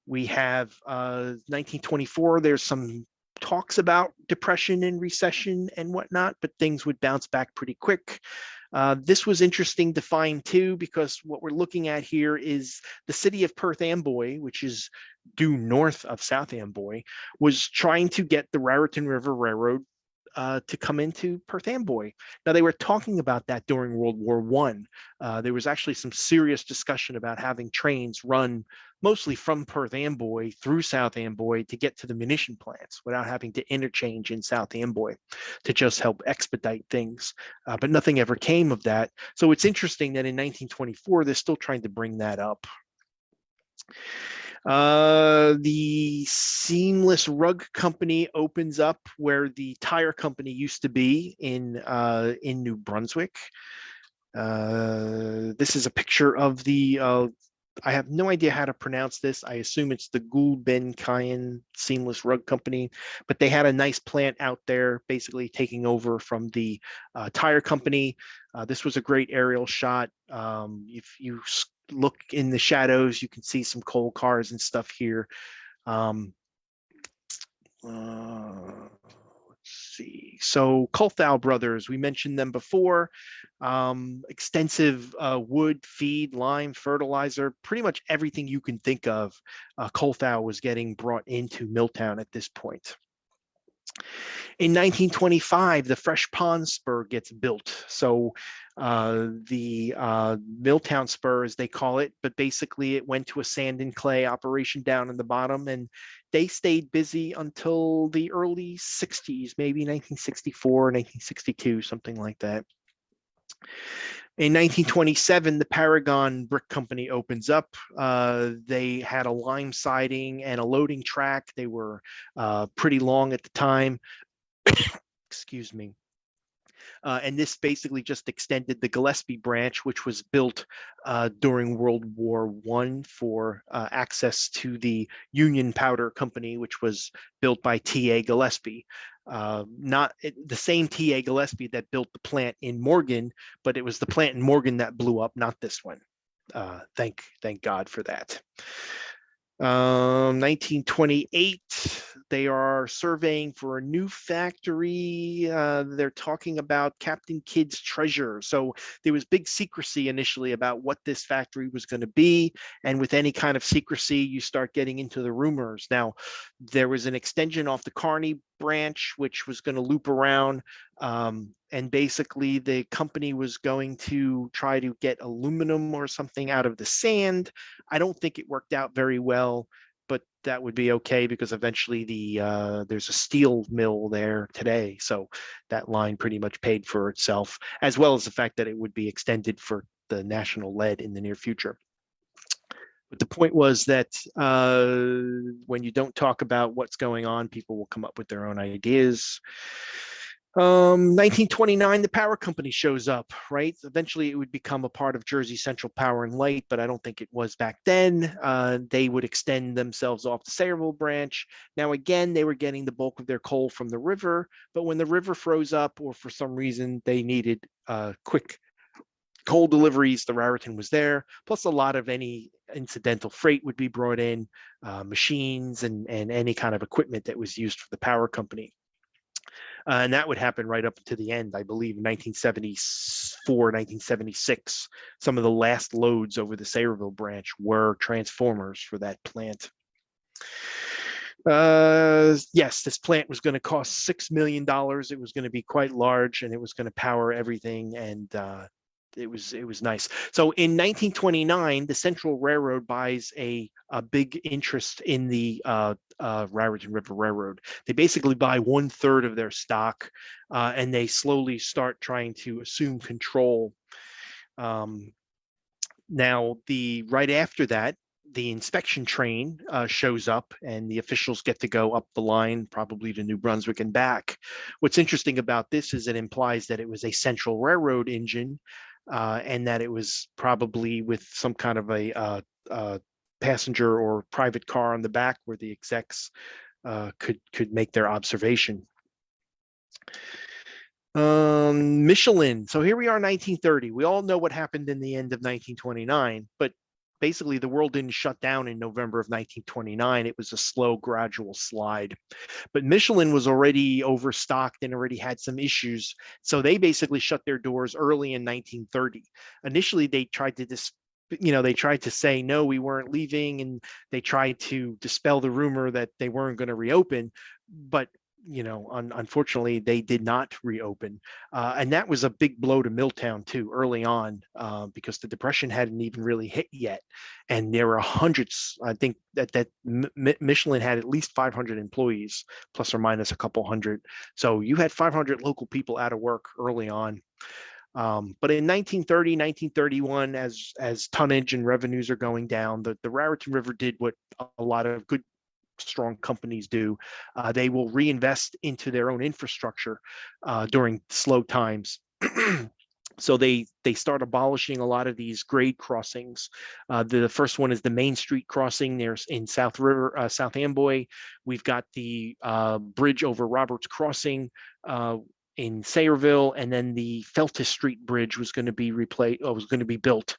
We have 1924. There's some talks about depression and recession and whatnot, but things would bounce back pretty quick. This was interesting to find too, because what we're looking at here is the city of Perth Amboy, which is due north of South Amboy, was trying to get the Raritan River Railroad to come into Perth Amboy. Now, they were talking about that during World War I. There was actually some serious discussion about having trains run mostly from Perth Amboy through South Amboy to get to the munition plants without having to interchange in South Amboy to just help expedite things. But nothing ever came of that. So it's interesting that in 1924, they're still trying to bring that up. The Seamless Rug Company opens up where the tire company used to be in New Brunswick. This is a picture of the I have no idea how to pronounce this. I assume it's the Gulbenkian Seamless Rug Company, but they had a nice plant out there, basically taking over from the tire company. This was a great aerial shot. If you look in the shadows, you can see some coal cars and stuff here. Let's see. So Colthal Brothers, we mentioned them before. Extensive wood, feed, lime, fertilizer, pretty much everything you can think of. Colthal was getting brought into Milltown at this point. In 1925, the Fresh Pond Spur gets built. So the Milltown Spur, as they call it, but basically it went to a sand and clay operation down in the bottom, and they stayed busy until the early 60s, maybe 1964, 1962, something like that. In 1927, the Paragon Brick Company opens up. They had a lime siding and a loading track. They were pretty long at the time. Excuse me. And this basically just extended the Gillespie branch, which was built during World War I for access to the Union Powder Company, which was built by T.A. Gillespie. Not the same T.A. Gillespie that built the plant in Morgan, but it was the plant in Morgan that blew up, not this one. Thank God for that. 1928, they are surveying for a new factory. They're talking about Captain Kidd's treasure. So there was big secrecy initially about what this factory was going to be. And with any kind of secrecy, you start getting into the rumors. Now, there was an extension off the Kearney branch, which was going to loop around. And basically, the company was going to try to get aluminum or something out of the sand. I don't think it worked out very well, but that would be okay because eventually there's a steel mill there today. So that line pretty much paid for itself, as well as the fact that it would be extended for the national lead in the near future. But the point was that when you don't talk about what's going on, people will come up with their own ideas. 1929, the power company shows up, right? Eventually it would become a part of Jersey Central Power and Light, but I don't think it was back then. They would extend themselves off the Sayreville branch. Now, again, they were getting the bulk of their coal from the river, but when the river froze up or for some reason they needed quick coal deliveries, the Raritan was there, plus a lot of any incidental freight would be brought in, machines and any kind of equipment that was used for the power company. And that would happen right up to the end, I believe, in 1974, 1976. Some of the last loads over the Sayreville branch were transformers for that plant. Yes, this plant was going to cost $6 million. It was going to be quite large, and it was going to power everything. And it was nice. So in 1929, the Central Railroad buys a big interest in the Raritan River Railroad. They basically buy 1/3 of their stock, and they slowly start trying to assume control. Now, right after that, the inspection train shows up and the officials get to go up the line, probably to New Brunswick and back. What's interesting about this is it implies that it was a Central Railroad engine, and that it was probably with some kind of a passenger or private car on the back where the execs could make their observation. Michelin. So here we are, 1930. We all know what happened in the end of 1929, but basically the world didn't shut down in November of 1929. It was a slow, gradual slide. But Michelin was already overstocked and already had some issues. So they basically shut their doors early in 1930. Initially, they tried to say, no, we weren't leaving. And they tried to dispel the rumor that they weren't going to reopen. But unfortunately, they did not reopen. And that was a big blow to Milltown, too, early on, because the Depression hadn't even really hit yet. And there were hundreds. I think that Michelin had at least 500 employees, plus or minus a couple hundred. So you had 500 local people out of work early on. But in 1930, 1931, as tonnage and revenues are going down, the Raritan River did what a lot of good, strong companies do. They will reinvest into their own infrastructure during slow times. So they start abolishing a lot of these grade crossings. The first one is the Main Street crossing. There's in South Amboy. We've got the bridge over Roberts Crossing in Sayreville, and then the Feltis Street Bridge was going to be built.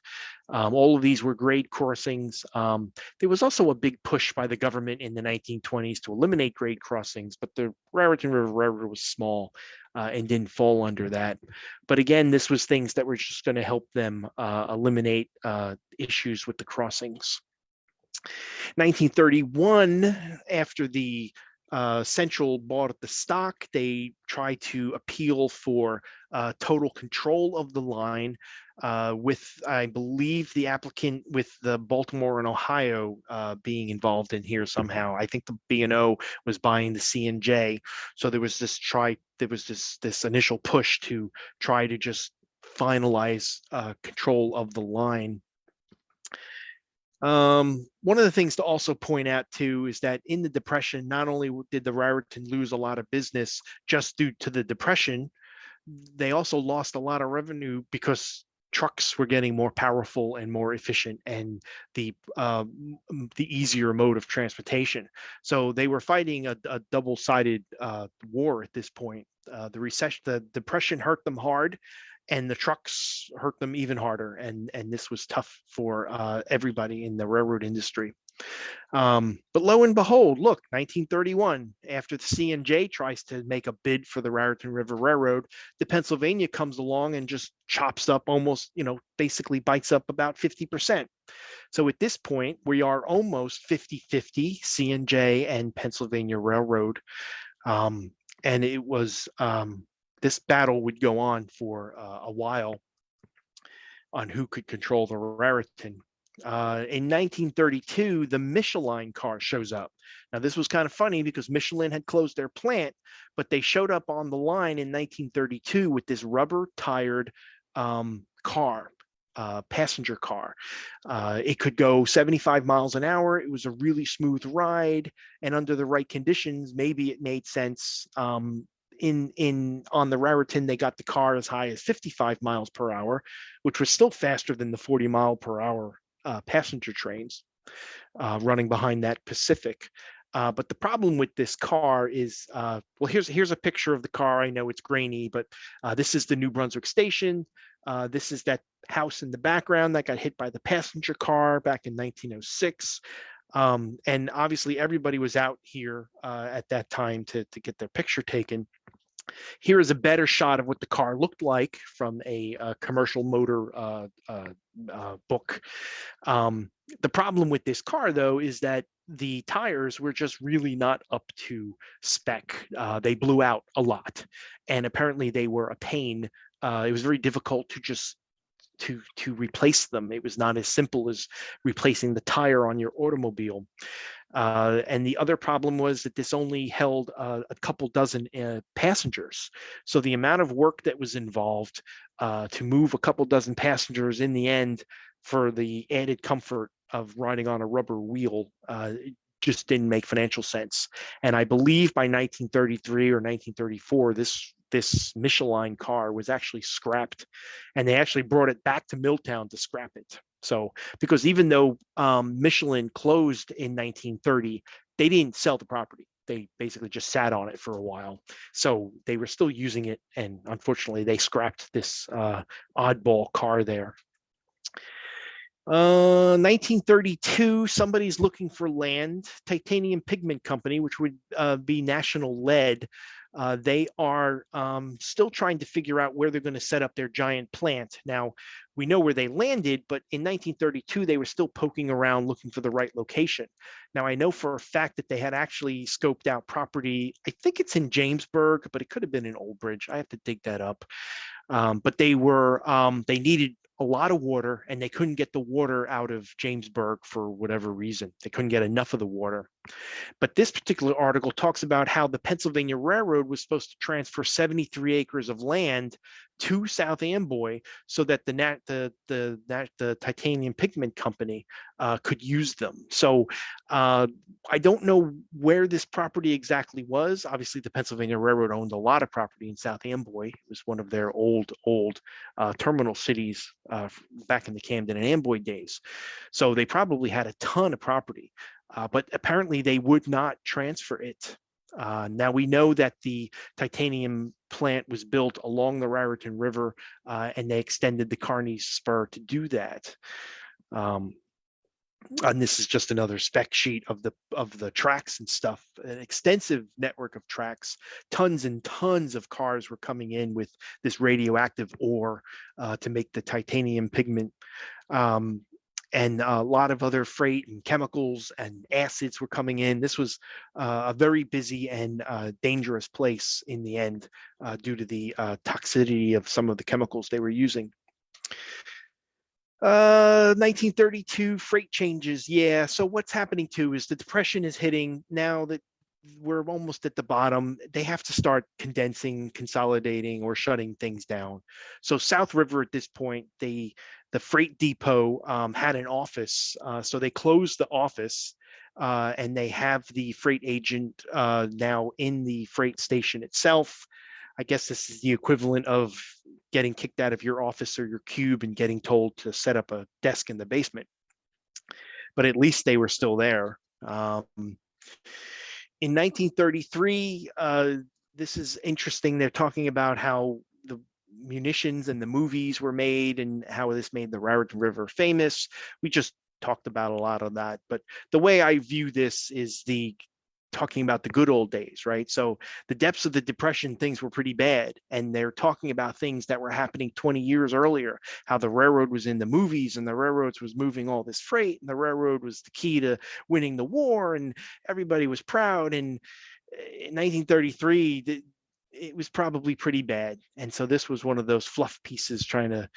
All of these were grade crossings. There was also a big push by the government in the 1920s to eliminate grade crossings, but the Raritan River Railroad was small and didn't fall under that. But again, this was things that were just going to help them eliminate issues with the crossings. 1931, after the Central bought the stock, they tried to appeal for total control of the line, with, I believe, the applicant with the Baltimore and Ohio being involved in here somehow. I think the B&O was buying the C&J. So there was this initial push to try to just finalize control of the line. One of the things to also point out too is that in the Depression, not only did the Raritan lose a lot of business just due to the Depression, they also lost a lot of revenue because trucks were getting more powerful and more efficient, and the easier mode of transportation. So they were fighting a double-sided war at this point. The Depression hurt them hard, and the trucks hurt them even harder. And this was tough for everybody in the railroad industry. But lo and behold, look, 1931, after the C&J tries to make a bid for the Raritan River Railroad, the Pennsylvania comes along and just chops up almost, basically bites up about 50%. So at this point, we are almost 50-50 C&J and Pennsylvania Railroad. And it was, this battle would go on for a while on who could control the Raritan. In 1932, the Michelin car shows up. Now, this was kind of funny because Michelin had closed their plant, but they showed up on the line in 1932 with this rubber-tired car, passenger car. It could go 75 miles an hour. It was a really smooth ride, and under the right conditions, maybe it made sense. On the Raritan, they got the car as high as 55 miles per hour, which was still faster than the 40 mile per hour passenger trains running behind that Pacific. But the problem with this car is, well, here's a picture of the car. I know it's grainy, but this is the New Brunswick station. This is that house in the background that got hit by the passenger car back in 1906. And obviously everybody was out here at that time to get their picture taken. Here is a better shot of what the car looked like from a commercial motor book. The problem with this car, though, is that the tires were just really not up to spec. They blew out a lot, and apparently they were a pain. It was very difficult to just to replace them. It was not as simple as replacing the tire on your automobile. And the other problem was that this only held a couple dozen passengers. So the amount of work that was involved to move a couple dozen passengers in the end for the added comfort of riding on a rubber wheel just didn't make financial sense. And I believe by 1933 or 1934, this Michelin car was actually scrapped, and they actually brought it back to Milltown to scrap it. So, because even though Michelin closed in 1930, they didn't sell the property. They basically just sat on it for a while. So they were still using it, and unfortunately, they scrapped this oddball car there. 1932, somebody's looking for land. Titanium Pigment Company, which would be National Lead, they are still trying to figure out where they're going to set up their giant plant. Now, we know where they landed, but in 1932, they were still poking around looking for the right location. Now, I know for a fact that they had actually scoped out property. I think it's in Jamesburg, but it could have been in Old Bridge. I have to dig that up. But they needed a lot of water, and they couldn't get the water out of Jamesburg for whatever reason. They couldn't get enough of the water. But this particular article talks about how the Pennsylvania Railroad was supposed to transfer 73 acres of land to South Amboy so that the Titanium Pigment Company could use them. So I don't know where this property exactly was. Obviously, the Pennsylvania Railroad owned a lot of property in South Amboy. It was one of their old terminal cities back in the Camden and Amboy days. So they probably had a ton of property. But apparently they would not transfer it. Now we know that the titanium plant was built along the Raritan River, and they extended the Kearney Spur to do that. And this is just another spec sheet of the tracks and stuff. An extensive network of tracks. Tons and tons of cars were coming in with this radioactive ore to make the titanium pigment. And a lot of other freight and chemicals and acids were coming in. This was a very busy and dangerous place in the end due to the toxicity of some of the chemicals they were using. 1932 freight changes. Yeah, so what's happening too is the depression is hitting now that we're almost at the bottom. They have to start condensing, consolidating, or shutting things down. So South River at this point, the freight depot had an office, so they closed the office, and they have the freight agent now in the freight station itself. I guess this is the equivalent of getting kicked out of your office or your cube and getting told to set up a desk in the basement. But at least they were still there. In 1933, this is interesting. They're talking about how the munitions and the movies were made and how this made the Raritan River famous. We just talked about a lot of that. But the way I view this is talking about the good old days, right? So the depths of the Depression, things were pretty bad. And they're talking about things that were happening 20 years earlier, how the railroad was in the movies and the railroads was moving all this freight and the railroad was the key to winning the war and everybody was proud. And in 1933, it was probably pretty bad. And so this was one of those fluff pieces trying to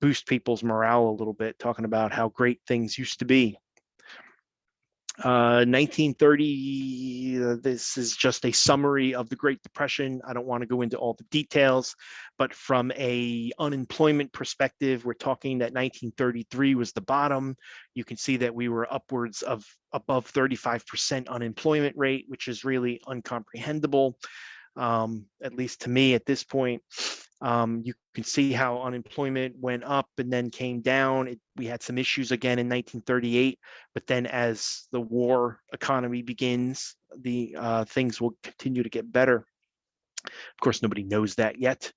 boost people's morale a little bit, talking about how great things used to be. 1930, this is just a summary of the Great Depression. I don't want to go into all the details, but from a unemployment perspective, we're talking that 1933 was the bottom. You can see that we were upwards of above 35% unemployment rate, which is really incomprehensible, at least to me at this point. You can see how unemployment went up and then came down. We had some issues again in 1938, but then as the war economy begins, the things will continue to get better. Of course, nobody knows that yet.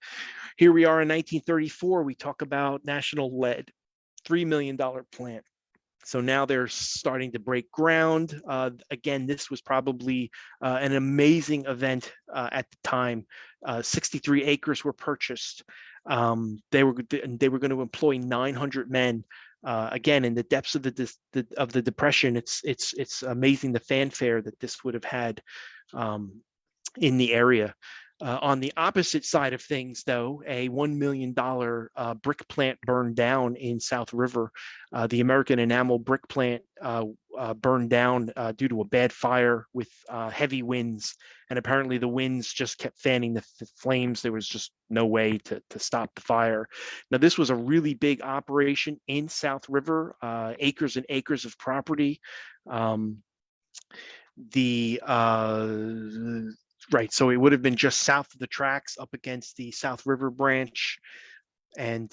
Here we are in 1934. We talk about National Lead, $3 million plant. So now they're starting to break ground. Again, this was probably an amazing event at the time. 63 acres were purchased. They were going to employ 900 men. Again, in the depths of the Depression, it's amazing the fanfare that this would have had in the area. On the opposite side of things, though, a $1 million brick plant burned down in South River. The American Enamel brick plant burned down due to a bad fire with heavy winds. And apparently the winds just kept fanning the flames. There was just no way to stop the fire. Now, this was a really big operation in South River, acres and acres of property. Right, so it would have been just south of the tracks up against the South River branch. And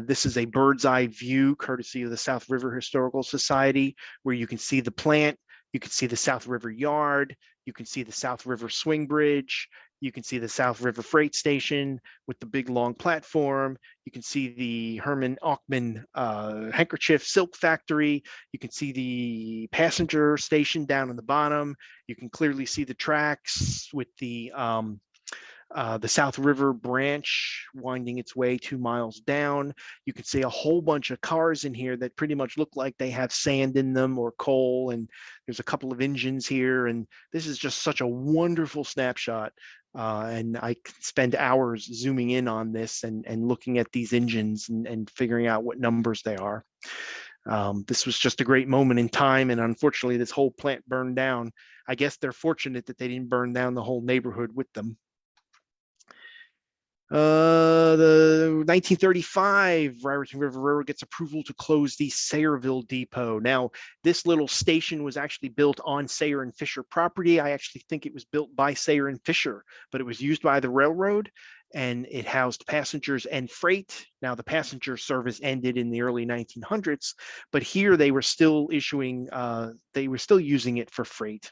this is a bird's eye view courtesy of the South River Historical Society, where you can see the plant, you can see the South River yard, you can see the South River swing bridge, you can see the South River freight station with the big long platform. You can see the Herman Auckman handkerchief silk factory. You can see the passenger station down in the bottom. You can clearly see the tracks with the South River branch winding its way 2 miles down. You can see a whole bunch of cars in here that pretty much look like they have sand in them or coal. And there's a couple of engines here. And this is just such a wonderful snapshot. And I can spend hours zooming in on this and looking at these engines and figuring out what numbers they are. This was just a great moment in time. And unfortunately, this whole plant burned down. I guess they're fortunate that they didn't burn down the whole neighborhood with them. The 1935 Raritan River Railroad gets approval to close the Sayreville Depot. Now, this little station was actually built on Sayer and Fisher property. I actually think it was built by Sayer and Fisher, but it was used by the railroad and it housed passengers and freight. Now, the passenger service ended in the early 1900s, but here they were still using it for freight.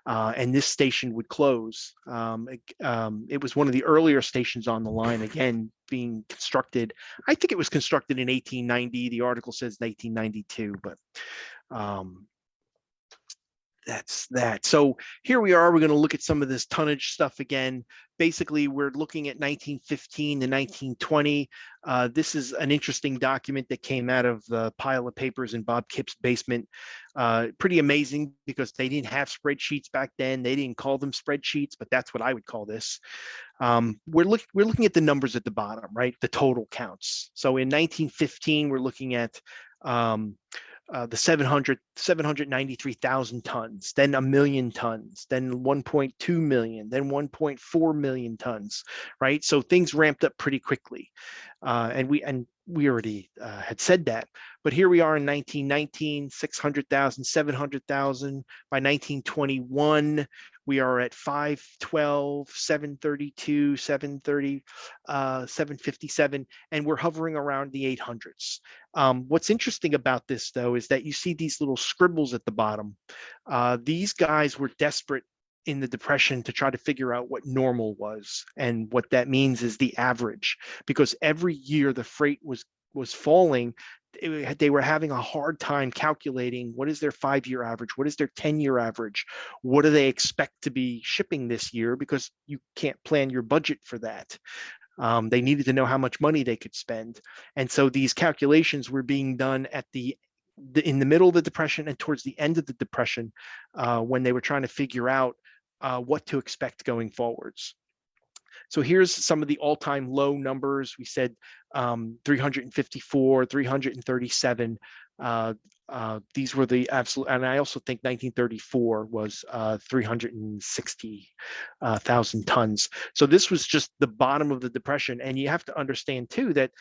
And this station would close. It was one of the earlier stations on the line, again, being constructed. I think it was constructed in 1890. The article says 1892, but that's that. So here we are. We're going to look at some of this tonnage stuff again. Basically, we're looking at 1915 to 1920. This is an interesting document that came out of the pile of papers in Bob Kipp's basement. Pretty amazing because they didn't have spreadsheets back then. They didn't call them spreadsheets, but that's what I would call this. We're looking at the numbers at the bottom, right? The total counts. So in 1915, we're looking at the 793,000 tons, then 1 million tons, then 1.2 million, then 1.4 million tons, right? So things ramped up pretty quickly. And we already had said that. But here we are in 1919, 600,000, 700,000. By 1921, we are at 512, 732, 730, 757, and we're hovering around the 800s. What's interesting about this, though, is that you see these little scribbles at the bottom. These guys were desperate in the Depression to try to figure out what normal was. And what that means is the average, because every year the freight was falling, they were having a hard time calculating what is their 5-year average, what is their 10-year average, what do they expect to be shipping this year, because you can't plan your budget for that. They needed to know how much money they could spend. And so these calculations were being done at in the middle of the Depression and towards the end of the Depression, when they were trying to figure out what to expect going forwards. So here's some of the all-time low numbers. We said 354, 337. These were the absolute, and I also think 1934 was 360,000 tons. So this was just the bottom of the Depression. And you have to understand too that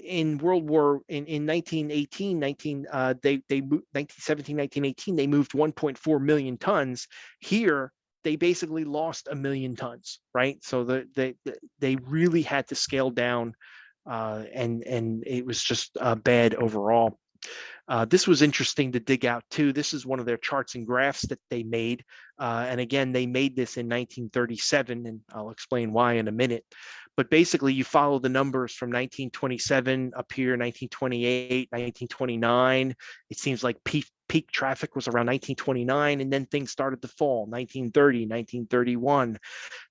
in World War in 1918, 1917, 1918, they moved 1.4 million tons. Here, they basically lost 1 million tons, right? So they really had to scale down, and it was just bad overall. This was interesting to dig out too. This is one of their charts and graphs that they made. And again, they made this in 1937, and I'll explain why in a minute. But basically, you follow the numbers from 1927 up here, 1928, 1929. It seems like peak traffic was around 1929, and then things started to fall, 1930, 1931.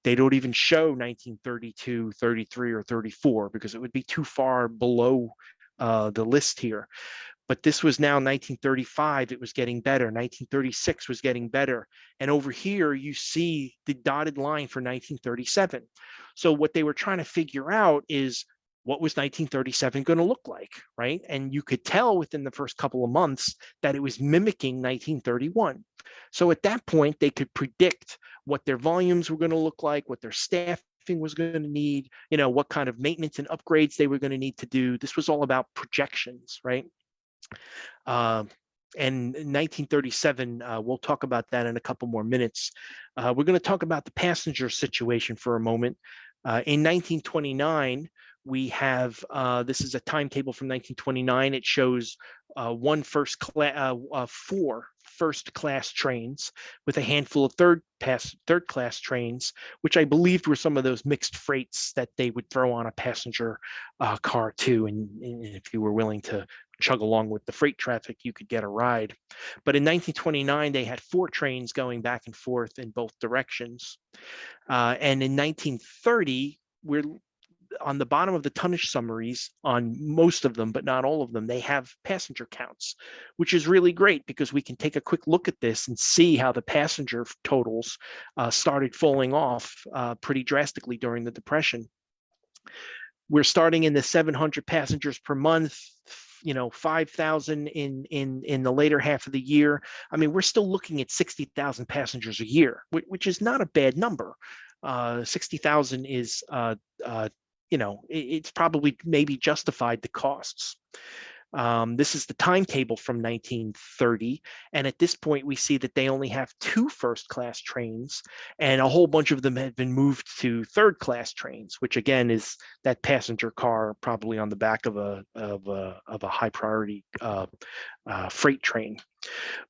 They don't even show 1932, 33, or 34 because it would be too far below the list here. But this was now 1935, it was getting better. 1936 was getting better. And over here, you see the dotted line for 1937. So what they were trying to figure out is, what was 1937 going to look like, right? And you could tell within the first couple of months that it was mimicking 1931. So at that point, they could predict what their volumes were going to look like, what their staffing was going to need, what kind of maintenance and upgrades they were going to need to do. This was all about projections, right? And in 1937, we'll talk about that in a couple more minutes. We're going to talk about the passenger situation for a moment. In 1929, we have, this is a timetable from 1929. It shows 4 first-class trains with a handful of third-class trains, which I believed were some of those mixed freights that they would throw on a passenger car too. And if you were willing to chug along with the freight traffic, you could get a ride. But in 1929, they had 4 trains going back and forth in both directions. And in 1930, we're on the bottom of the tonnage summaries on most of them, but not all of them. They have passenger counts, which is really great because we can take a quick look at this and see how the passenger totals started falling off pretty drastically during the Depression. We're starting in the 700 passengers per month, 5,000 in the later half of the year. I mean, we're still looking at 60,000 passengers a year, which is not a bad number. 60,000 is, it's probably maybe justified the costs. This is the timetable from 1930. And at this point, we see that they only have 2 first-class trains, and a whole bunch of them have been moved to third-class trains, which again is that passenger car probably on the back of a high-priority freight train.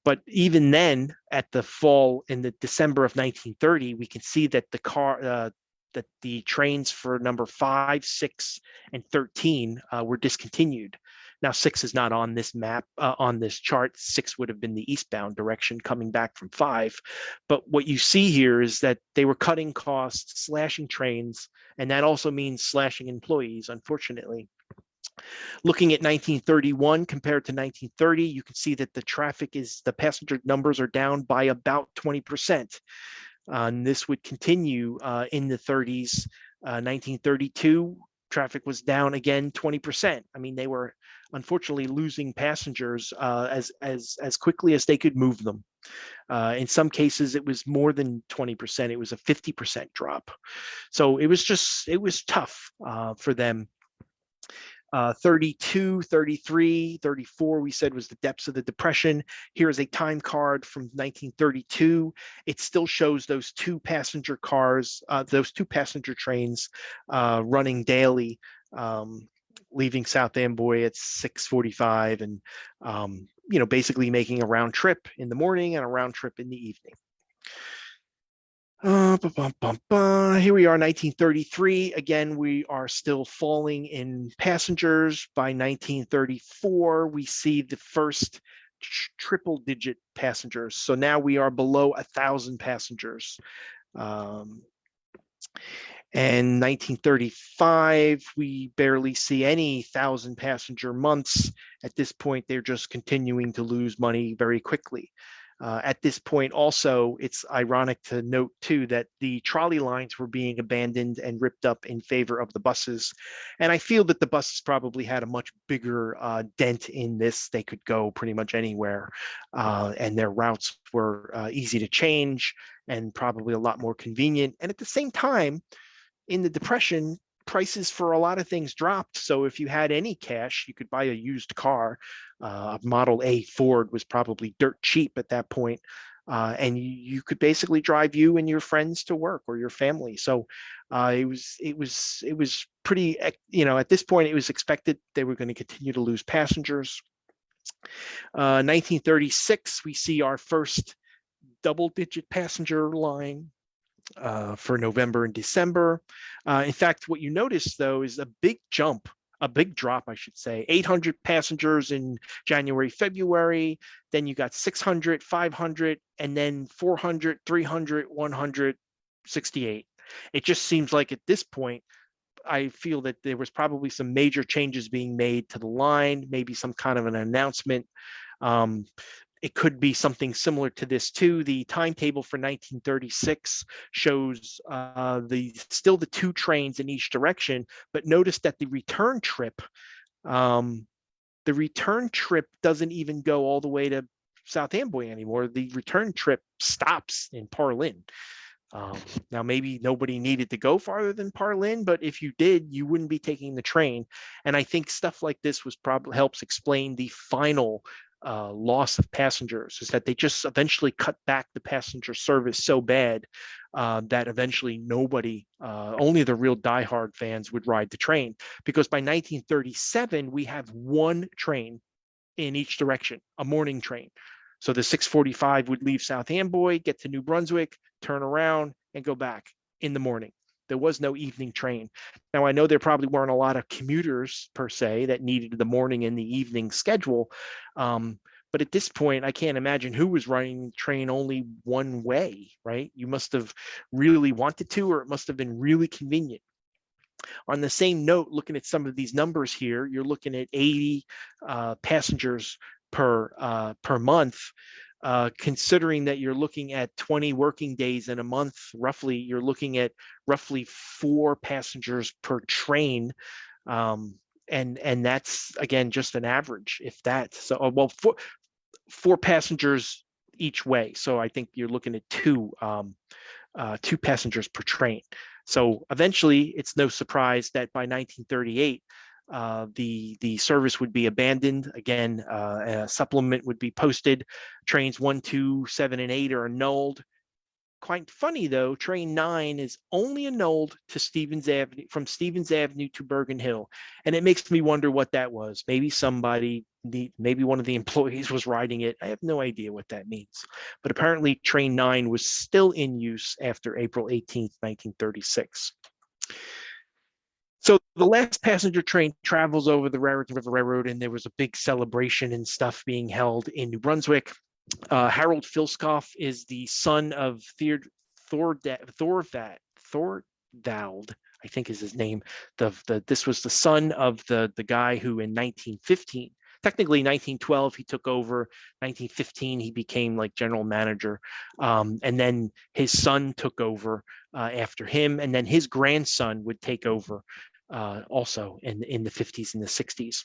But even then, at the fall in the December of 1930, we can see that that the trains for number 5, 6, and 13 were discontinued. Now 6 is not on this map, on this chart. 6 would have been the eastbound direction coming back from 5. But what you see here is that they were cutting costs, slashing trains, and that also means slashing employees, unfortunately. Looking at 1931 compared to 1930, you can see that the passenger numbers are down by about 20%. And this would continue in the 30s. 1932, traffic was down again 20%. I mean, they were unfortunately losing passengers as quickly as they could move them. In some cases, it was more than 20%. It was a 50% drop. So it was tough for them. 32, 33, 34, we said was the depths of the Depression. Here is a time card from 1932. It still shows those 2 passenger cars, those 2 passenger trains running daily, leaving South Amboy at 6:45 and, basically making a round trip in the morning and a round trip in the evening. Here we are, 1933. Again, we are still falling in passengers. By 1934, we see the first triple-digit passengers. So now we are below 1,000 passengers. And 1935, we barely see any 1,000 passenger months. At this point, they're just continuing to lose money very quickly. At this point, also, it's ironic to note too that the trolley lines were being abandoned and ripped up in favor of the buses. And I feel that the buses probably had a much bigger dent in this. They could go pretty much anywhere, and their routes were easy to change and probably a lot more convenient. And at the same time, in the Depression, prices for a lot of things dropped. So if you had any cash, you could buy a used car. A Model A Ford was probably dirt cheap at that point. And you could basically drive you and your friends to work, or your family. So it was pretty, at this point, it was expected they were going to continue to lose passengers. 1936, we see our first double-digit passenger line for November and December. In fact, what you notice, though, is a big drop, I should say. 800 passengers in January, February. Then you got 600, 500, and then 400, 300, 168. It just seems like at this point, I feel that there was probably some major changes being made to the line, maybe some kind of an announcement. It could be something similar to this too. The timetable for 1936 shows still the 2 trains in each direction, but notice that the return trip doesn't even go all the way to South Amboy anymore. The return trip stops in Parlin. Now, maybe nobody needed to go farther than Parlin, but if you did, you wouldn't be taking the train. And I think stuff like this was probably helps explain the final loss of passengers, is that they just eventually cut back the passenger service so bad that eventually nobody, only the real diehard fans would ride the train. Because by 1937, we have 1 train in each direction, a morning train. So the 6:45 would leave South Amboy, get to New Brunswick, turn around, and go back in the morning. There was no evening train. Now, I know there probably weren't a lot of commuters per se that needed the morning and the evening schedule. But at this point, I can't imagine who was running the train only one way, right? You must have really wanted to, or it must have been really convenient. On the same note, looking at some of these numbers here, you're looking at 80 passengers per month. Considering that you're looking at 20 working days in a month, roughly, you're looking at roughly 4 passengers per train. And that's, again, just an average, if that. So, well, four passengers each way. So I think you're looking at 2 passengers per train. So eventually, it's no surprise that by 1938, the service would be abandoned. Again, a supplement would be posted. Trains 1, 2, 7, and 8 are annulled. Quite funny though, train 9 is only annulled to Stevens Avenue, from Stevens Avenue to Bergen Hill, and it makes me wonder what that was. Maybe maybe one of the employees was riding it. I have no idea what that means, but apparently train 9 was still in use after April 18th, 1936. So the last passenger train travels over the Raritan River Railroad, and there was a big celebration and stuff being held in New Brunswick. Harold Filskoff is the son of Thorvald, I think is his name. This was the son of the guy who in 1915, technically 1912, he took over. 1915, he became like general manager. And then his son took over after him. And then his grandson would take over also in the 50s and the 60s.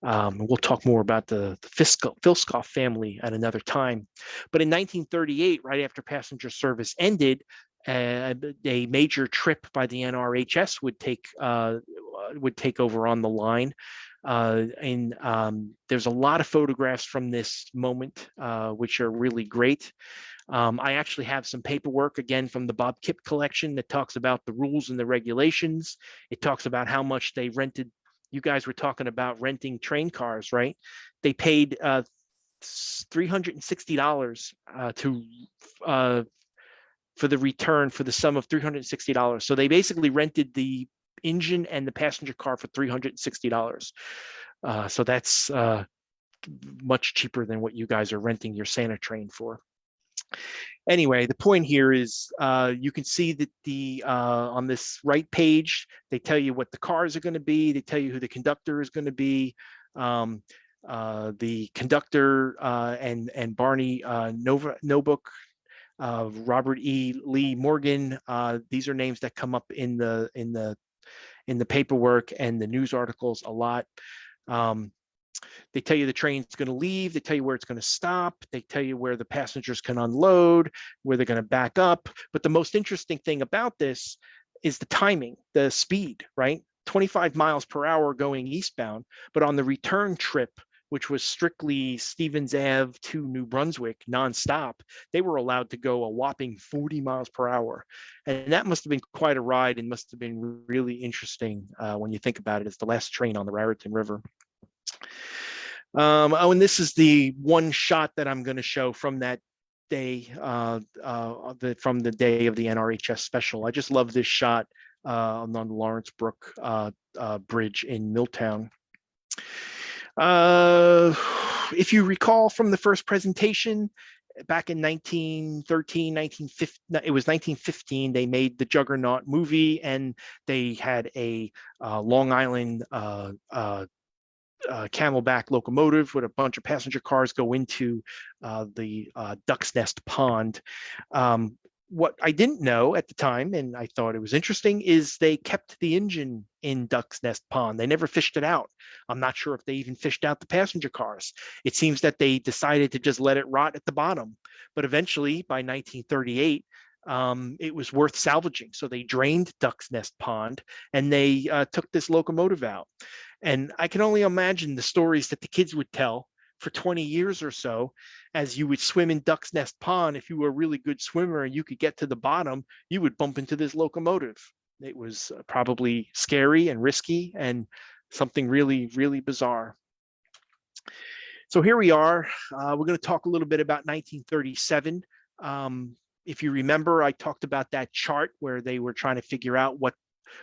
We'll talk more about the Filskoff family at another time. But in 1938, right after passenger service ended, a major trip by the NRHS would take over on the line. And there's a lot of photographs from this moment, which are really great. I actually have some paperwork, again, from the Bob Kipp collection that talks about the rules and the regulations. It talks about how much they rented. You guys were talking about renting train cars, right? They paid $360 for the return for the sum of $360. So they basically rented the engine and the passenger car for $360. So that's much cheaper than what you guys are renting your Santa train for. Anyway, the point here is you can see that the on this right page, they tell you what the cars are going to be. They tell you who the conductor is going to be. The conductor and Barney Nobuck, Robert E. Lee Morgan. These are names that come up in the paperwork and the news articles a lot. They tell you the train's going to leave. They tell you where it's going to stop. They tell you where the passengers can unload, where they're going to back up. But the most interesting thing about this is the timing, the speed, right? 25 miles per hour going eastbound. But on the return trip, which was strictly Stevens Ave to New Brunswick nonstop, they were allowed to go a whopping 40 miles per hour. And that must have been quite a ride and must have been really interesting when you think about it. It's the last train on the Raritan River. Oh, and this is the one shot that I'm going to show from that day, from the day of the NRHS special. I just love this shot on the Lawrence Brook Bridge in Milltown. If you recall from the first presentation, back in 1913, 1915, it was 1915, they made the Juggernaut movie, and they had a Long Island Camelback locomotive with a bunch of passenger cars go into the Duck's Nest Pond. What I didn't know at the time, and I thought it was interesting, is they kept the engine in Duck's Nest Pond. They never fished it out. I'm not sure if they even fished out the passenger cars. It seems that they decided to just let it rot at the bottom. But eventually, by 1938, it was worth salvaging. So they drained Duck's Nest Pond and they took this locomotive out. And I can only imagine the stories that the kids would tell for 20 years or so, as you would swim in Duck's Nest Pond. If you were a really good swimmer and you could get to the bottom, you would bump into this locomotive. It was probably scary and risky and something really, really bizarre. So here we are. We're going to talk a little bit about 1937. If you remember, I talked about that chart where they were trying to figure out what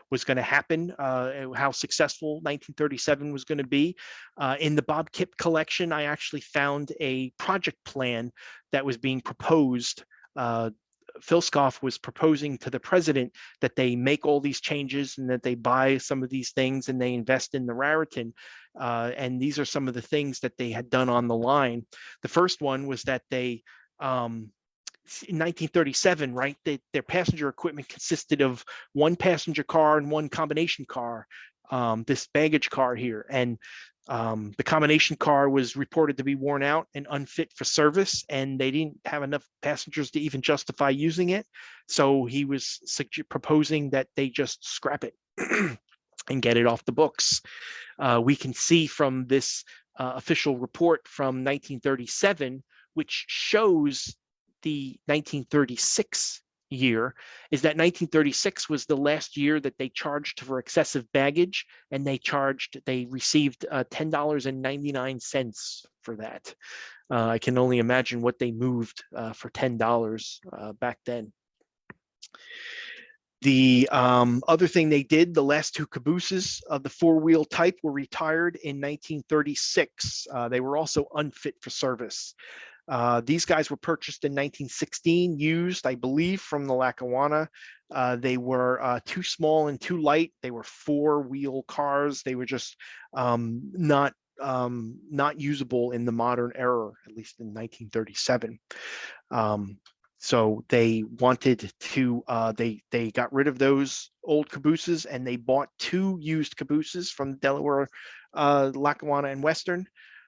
was going to happen, how successful 1937 was going to be. In the Bob Kipp collection, I actually found a project plan that was being proposed. Phil Scoff was proposing to the president that they make all these changes and that they buy some of these things and they invest in the Raritan. And these are some of the things that they had done on the line. The first one was that they, in 1937, right, their passenger equipment consisted of one passenger car and one combination car, this baggage car here. And the combination car was reported to be worn out and unfit for service, and they didn't have enough passengers to even justify using it. So he was proposing that they just scrap it and get it off the books. We can see from this official report from 1937, which shows the 1936 year, is that 1936 was the last year that they charged for excessive baggage, and they received $10.99 for that. I can only imagine what they moved for $10 back then. The other thing they did, the last two cabooses of the four-wheel type were retired in 1936. They were also unfit for service. These guys were purchased in 1916, used, I believe, from the Lackawanna. They were too small and too light. They were four-wheel cars. They were just not usable in the modern era, at least in 1937. So they wanted to, they got rid of those old cabooses and they bought two used cabooses from Delaware, Lackawanna, and Western.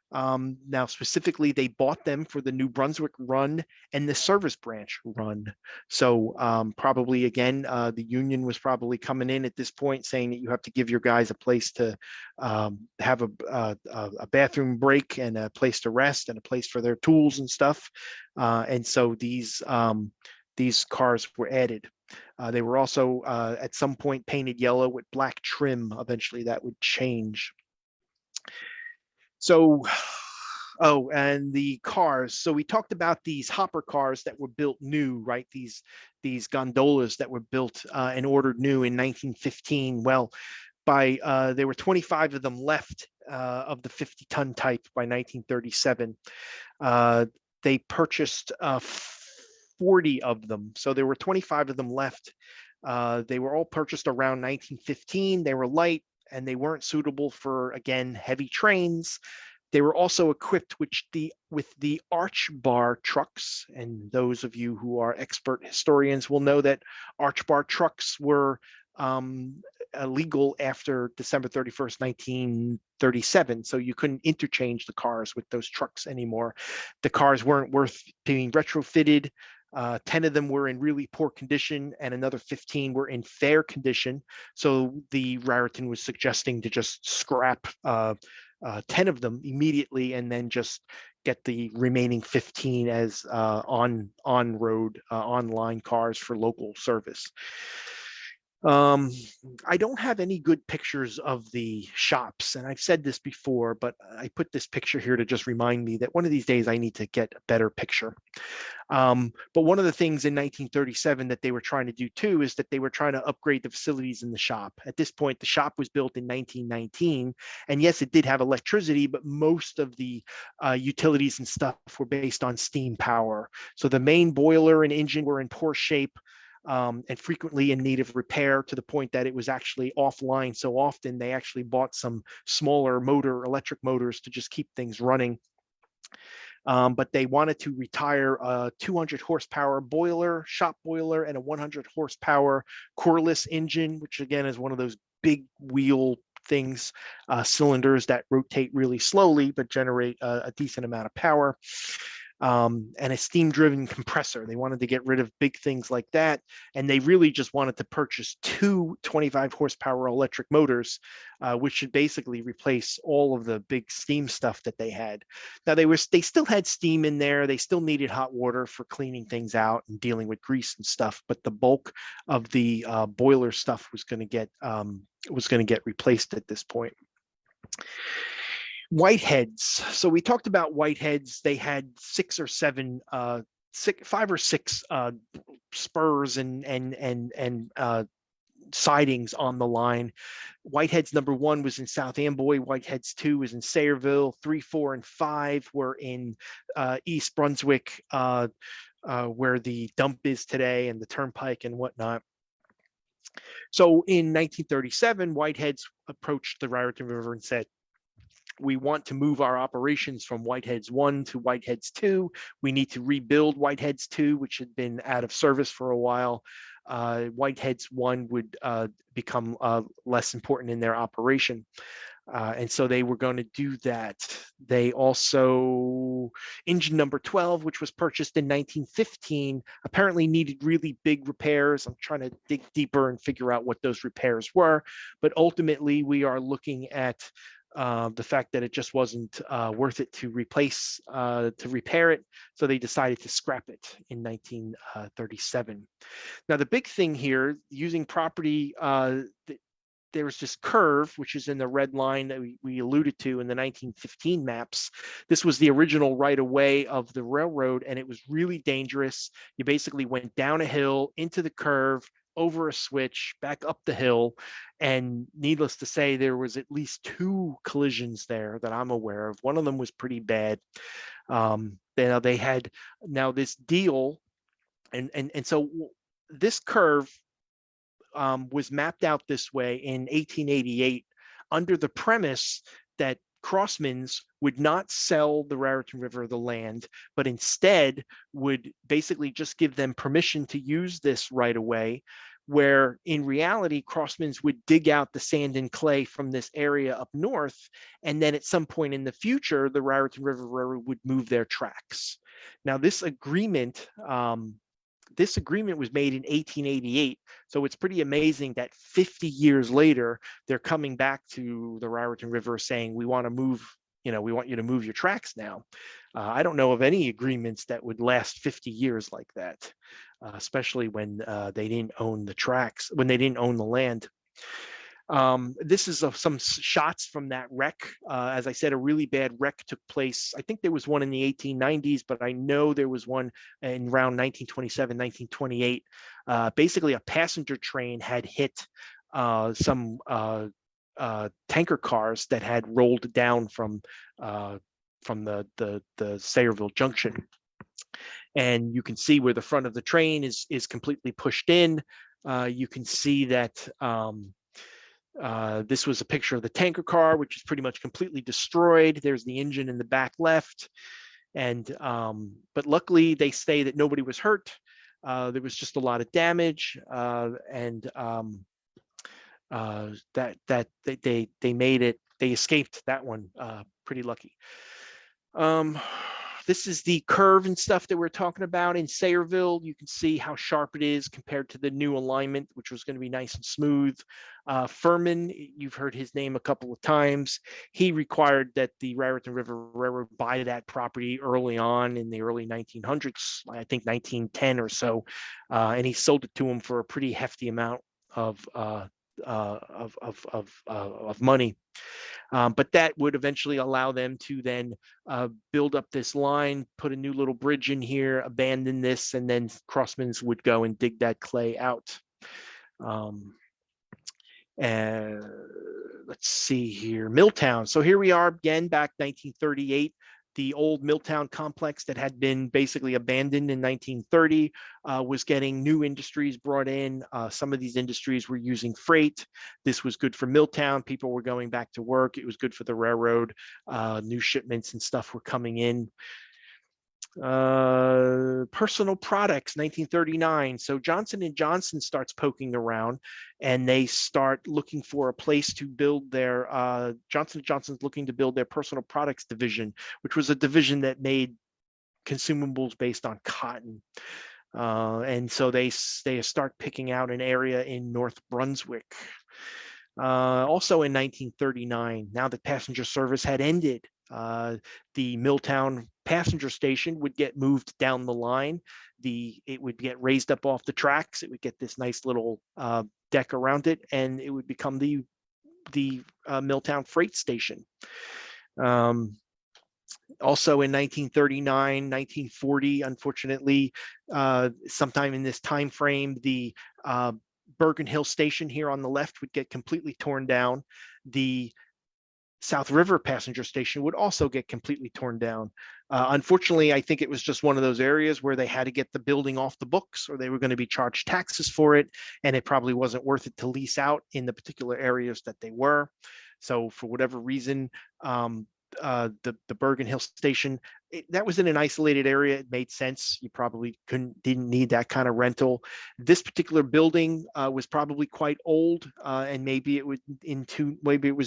Now, specifically, they bought them for the New Brunswick run and the Service Branch run. So probably, again, the union was probably coming in at this point saying that you have to give your guys a place to have a bathroom break and a place to rest and a place for their tools and stuff. And so these cars were added. They were also at some point painted yellow with black trim. Eventually that would change. So Oh, and the cars. So we talked about these hopper cars that were built new, right? These gondolas that were built and ordered new in 1915. Well, there were 25 of them left of the 50-ton type by 1937. They purchased 40 of them, so there were 25 of them left. They were all purchased around 1915. They were light and they weren't suitable for, again, heavy trains. They were also equipped with the arch bar trucks, and those of you who are expert historians will know that arch bar trucks were illegal after December 31st, 1937. So you couldn't interchange the cars with those trucks anymore. The cars weren't worth being retrofitted. 10 of them were in really poor condition and another 15 were in fair condition. So the Raritan was suggesting to just scrap 10 of them immediately and then just get the remaining 15 as on-road, online cars for local service. I don't have any good pictures of the shops, and I've said this before, but I put this picture here to just remind me that one of these days I need to get a better picture. But one of the things in 1937 that they were trying to do too is that they were trying to upgrade the facilities in the shop. At this point, the shop was built in 1919, and yes, it did have electricity, but most of the utilities and stuff were based on steam power. So the main boiler and engine were in poor shape. And frequently in need of repair, to the point that it was actually offline so often they actually bought some smaller electric motors to just keep things running. But they wanted to retire a 200 horsepower boiler, shop boiler, and a 100 horsepower coreless engine, which again is one of those big wheel things, cylinders that rotate really slowly but generate a decent amount of power. And a steam-driven compressor. They wanted to get rid of big things like that, and they really just wanted to purchase two 25 horsepower electric motors, which should basically replace all of the big steam stuff that they had. Now they still had steam in there. They still needed hot water for cleaning things out and dealing with grease and stuff, but the bulk of the boiler stuff was going to get replaced at this point. Whiteheads. So we talked about Whiteheads. They had 5 or 6 spurs and sidings on the line. Whiteheads number 1 was in South Amboy. Whiteheads 2 was in Sayreville. 3, 4, and 5 were in East Brunswick, where the dump is today and the turnpike and whatnot. So in 1937, Whiteheads approached the Raritan River and said, we want to move our operations from Whiteheads 1 to Whiteheads 2. We need to rebuild Whiteheads 2, which had been out of service for a while. Whiteheads 1 would become less important in their operation. And so they were going to do that. They also, engine number 12, which was purchased in 1915, apparently needed really big repairs. I'm trying to dig deeper and figure out what those repairs were. But ultimately, we are looking at the fact that it just wasn't worth it to repair it. So they decided to scrap it in 1937. Now, the big thing here, using property, there was this curve, which is in the red line that we alluded to in the 1915 maps. This was the original right of way of the railroad, and it was really dangerous. You basically went down a hill into the curve, over a switch, back up the hill, and needless to say, there was at least 2 collisions there that I'm aware of. One of them was pretty bad. They had now this deal, and so this curve was mapped out this way in 1888 under the premise that Crossmans would not sell the Raritan River the land, but instead would basically just give them permission to use this right away, where in reality, Crossmans would dig out the sand and clay from this area up north, and then at some point in the future, the Raritan River Railroad would move their tracks. Now, this agreement was made in 1888. So it's pretty amazing that 50 years later, they're coming back to the Raritan River saying, we want you to move your tracks now. I don't know of any agreements that would last 50 years like that, especially when they didn't own the tracks, when they didn't own the land. This is some shots from that wreck. As I said, a really bad wreck took place. I think there was one in the 1890s, but I know there was one in around 1927, 1928. Basically, a passenger train had hit some tanker cars that had rolled down from the Sayreville Junction. And you can see where the front of the train is completely pushed in. You can see that this was a picture of the tanker car, which is pretty much completely destroyed. There's the engine in the back left. And but luckily they say that nobody was hurt. There was just a lot of damage, and that they made it. They escaped that one. Pretty lucky. This is the curve and stuff that we're talking about in Sayreville. You can see how sharp it is compared to the new alignment, which was going to be nice and smooth. Furman, you've heard his name a couple of times. He required that the Raritan River Railroad buy that property early on in the early 1900s, I think 1910 or so, and he sold it to him for a pretty hefty amount of money. But that would eventually allow them to then build up this line, put a new little bridge in here, abandon this, and then Crossmans would go and dig that clay out. And let's see here, Milltown. So here we are again, back 1938. The old Milltown complex that had been basically abandoned in 1930 was getting new industries brought in. Some of these industries were using freight. This was good for Milltown. People were going back to work. It was good for the railroad. New shipments and stuff were coming in. Personal products, 1939. So Johnson & Johnson starts poking around, and they start looking for a place to build their Johnson & Johnson's looking to build their personal products division, which was a division that made consumables based on cotton. And so they start picking out an area in North Brunswick. Also in 1939, now that passenger service had ended, the Milltown passenger station would get moved down the line. It would get raised up off the tracks. It would get this nice little deck around it, and it would become the Milltown freight station. Also in 1939, 1940, unfortunately, sometime in this time frame, the Bergen Hill station here on the left would get completely torn down. The South River passenger station would also get completely torn down. Unfortunately, I think it was just one of those areas where they had to get the building off the books, or they were going to be charged taxes for it, and it probably wasn't worth it to lease out in the particular areas that they were. So for whatever reason, the Bergen Hill station, that was in an isolated area. It made sense. You probably didn't need that kind of rental. This particular building was probably quite old, and maybe it was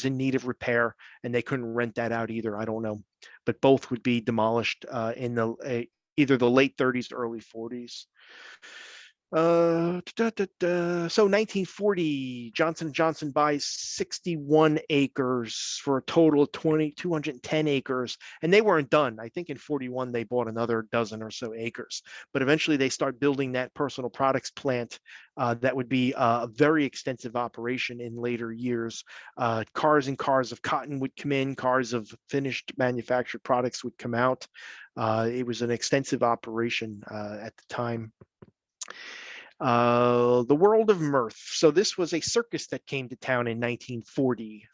in need of repair, and they couldn't rent that out either. I don't know, but both would be demolished in either the late 30s, early 40s. So 1940, Johnson & Johnson buys 61 acres for a total of 210 acres, and they weren't done. I think in 41 they bought another dozen or so acres, but eventually they start building that personal products plant that would be a very extensive operation in later years. Cars and cars of cotton would come in, cars of finished manufactured products would come out. It was an extensive operation at the time. The World of Mirth. So this was a circus that came to town in 1940.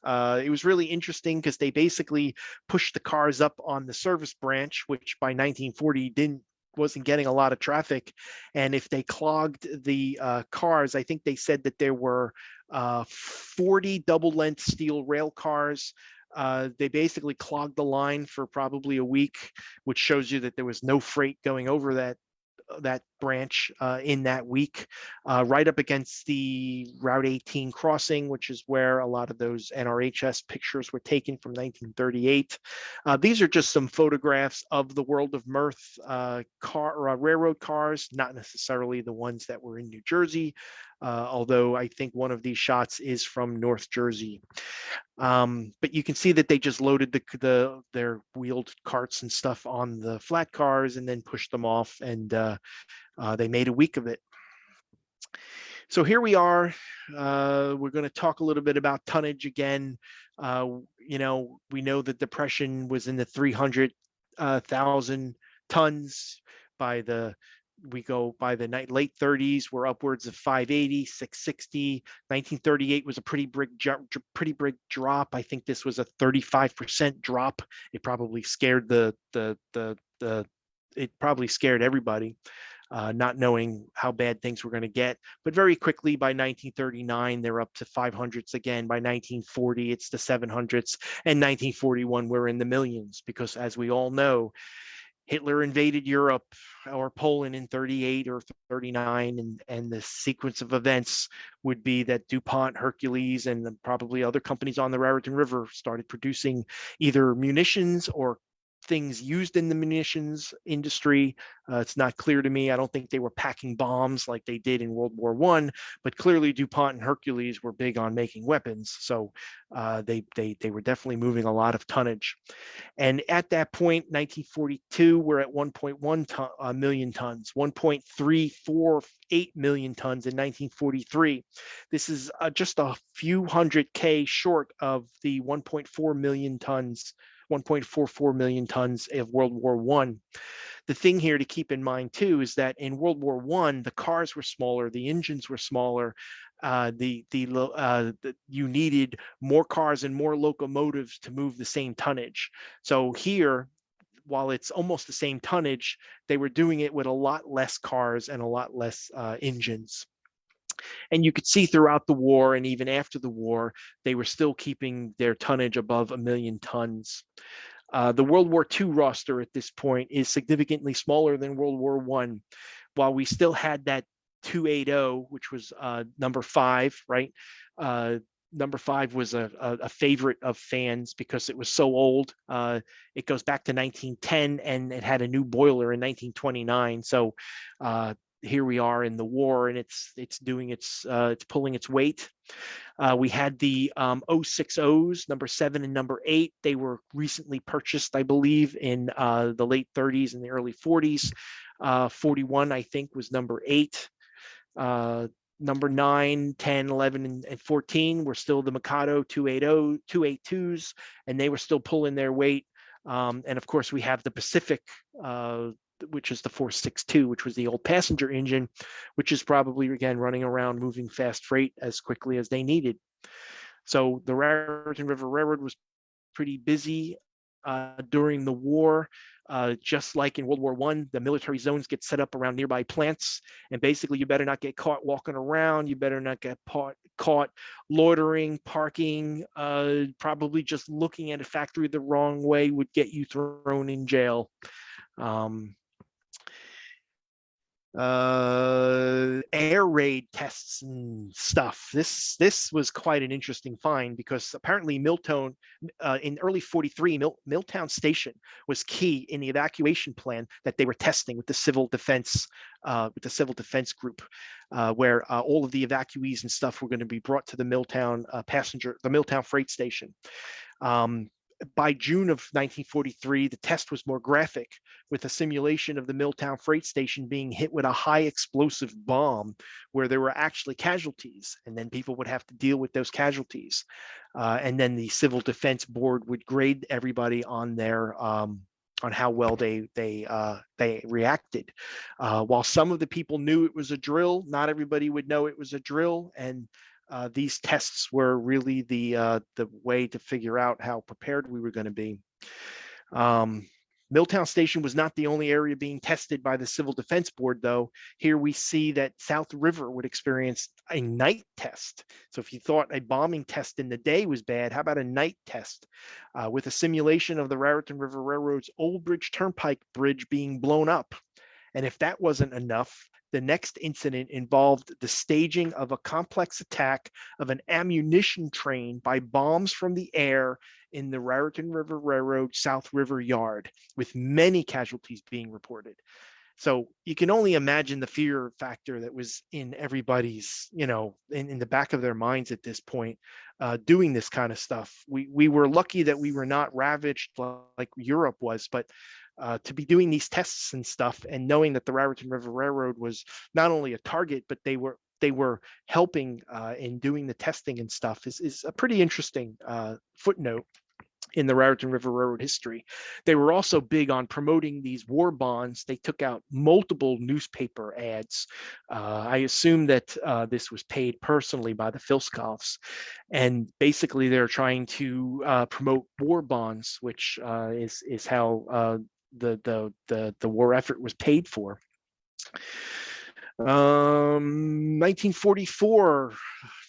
It was really interesting because they basically pushed the cars up on the service branch, which by 1940 wasn't getting a lot of traffic. And if they clogged the cars, I think they said that there were 40 double-length steel rail cars. They basically clogged the line for probably a week, which shows you that there was no freight going over that branch in that week, right up against the Route 18 crossing, which is where a lot of those NRHS pictures were taken from 1938. These are just some photographs of the World of Mirth railroad cars, not necessarily the ones that were in New Jersey, although I think one of these shots is from North Jersey. But you can see that they just loaded their wheeled carts and stuff on the flat cars and then pushed them off, and they made a week of it. So here we are. We're going to talk a little bit about tonnage again. We know the depression was in the 300,000 tons. By the late 30s, we're upwards of 580, 660. 1938 was a pretty big drop. I think this was a 35% drop. It probably scared it probably scared everybody. Not knowing how bad things were going to get. But very quickly, by 1939, they're up to 500s again. By 1940, it's the 700s. And 1941, we're in the millions, because as we all know, Hitler invaded Europe or Poland in 38 or 39, and the sequence of events would be that DuPont, Hercules, and probably other companies on the Raritan River started producing either munitions or things used in the munitions industry. It's not clear to me. I don't think they were packing bombs like they did in World War I, but clearly DuPont and Hercules were big on making weapons. So they were definitely moving a lot of tonnage. And at that point, 1942, we're at 1.1 million tons, 1.348 million tons in 1943. This is just a few hundred K short of the 1.4 million tons 1.44 million tons of World War I. The thing here to keep in mind too is that in World War I, the cars were smaller, the engines were smaller, you needed more cars and more locomotives to move the same tonnage. So here, while it's almost the same tonnage, they were doing it with a lot less cars and a lot less engines. And you could see throughout the war and even after the war, they were still keeping their tonnage above 1 million tons. The World War II roster at this point is significantly smaller than World War I. While we still had that 280, which was number 5, right? Number 5 was a favorite of fans because it was so old. It goes back to 1910, and it had a new boiler in 1929. So here we are in the war, and it's pulling its weight. We had the 060s, number 7 and number 8. They were recently purchased, I believe, in the late 30s and the early 40s. 41, I think, was number 8. Number 9, 10, 11, and 14 were still the Mikado 280, 282s, and they were still pulling their weight. And of course, we have the Pacific, which is the 462, which was the old passenger engine, which is probably, again, running around moving fast freight as quickly as they needed. So the Raritan River Railroad was pretty busy during the war. Just like in World War I, the military zones get set up around nearby plants, and basically you better not get caught walking around. You better not get caught loitering, parking, probably just looking at a factory the wrong way would get you thrown in jail. Air raid tests and stuff. This was quite an interesting find, because apparently Milltown in early 43, Milltown Station was key in the evacuation plan that they were testing with the civil defense group, where all of the evacuees and stuff were going to be brought to the Milltown Milltown freight station. By June of 1943, the test was more graphic, with a simulation of the Milltown freight station being hit with a high explosive bomb where there were actually casualties, and then people would have to deal with those casualties. And then the Civil Defense Board would grade everybody on their on how well they reacted. While some of the people knew it was a drill, not everybody would know it was a drill, and these tests were really the way to figure out how prepared we were going to be. Milltown Station was not the only area being tested by the Civil Defense Board, though. Here we see that South River would experience a night test. So if you thought a bombing test in the day was bad, how about a night test with a simulation of the Raritan River Railroad's Old Bridge Turnpike Bridge being blown up? And if that wasn't enough, the next incident involved the staging of a complex attack of an ammunition train by bombs from the air in the Raritan River Railroad South River Yard, with many casualties being reported. So you can only imagine the fear factor that was in everybody's, in the back of their minds at this point, doing this kind of stuff. We were lucky that we were not ravaged like Europe was, but to be doing these tests and stuff, and knowing that the Raritan River Railroad was not only a target, but they were they were helping in doing the testing and stuff is a pretty interesting footnote in the Raritan River Railroad history. They were also big on promoting these war bonds. They took out multiple newspaper ads. I assume that this was paid personally by the Filskoffs. And basically they're trying to promote war bonds, which is how the war effort was paid for. 1944,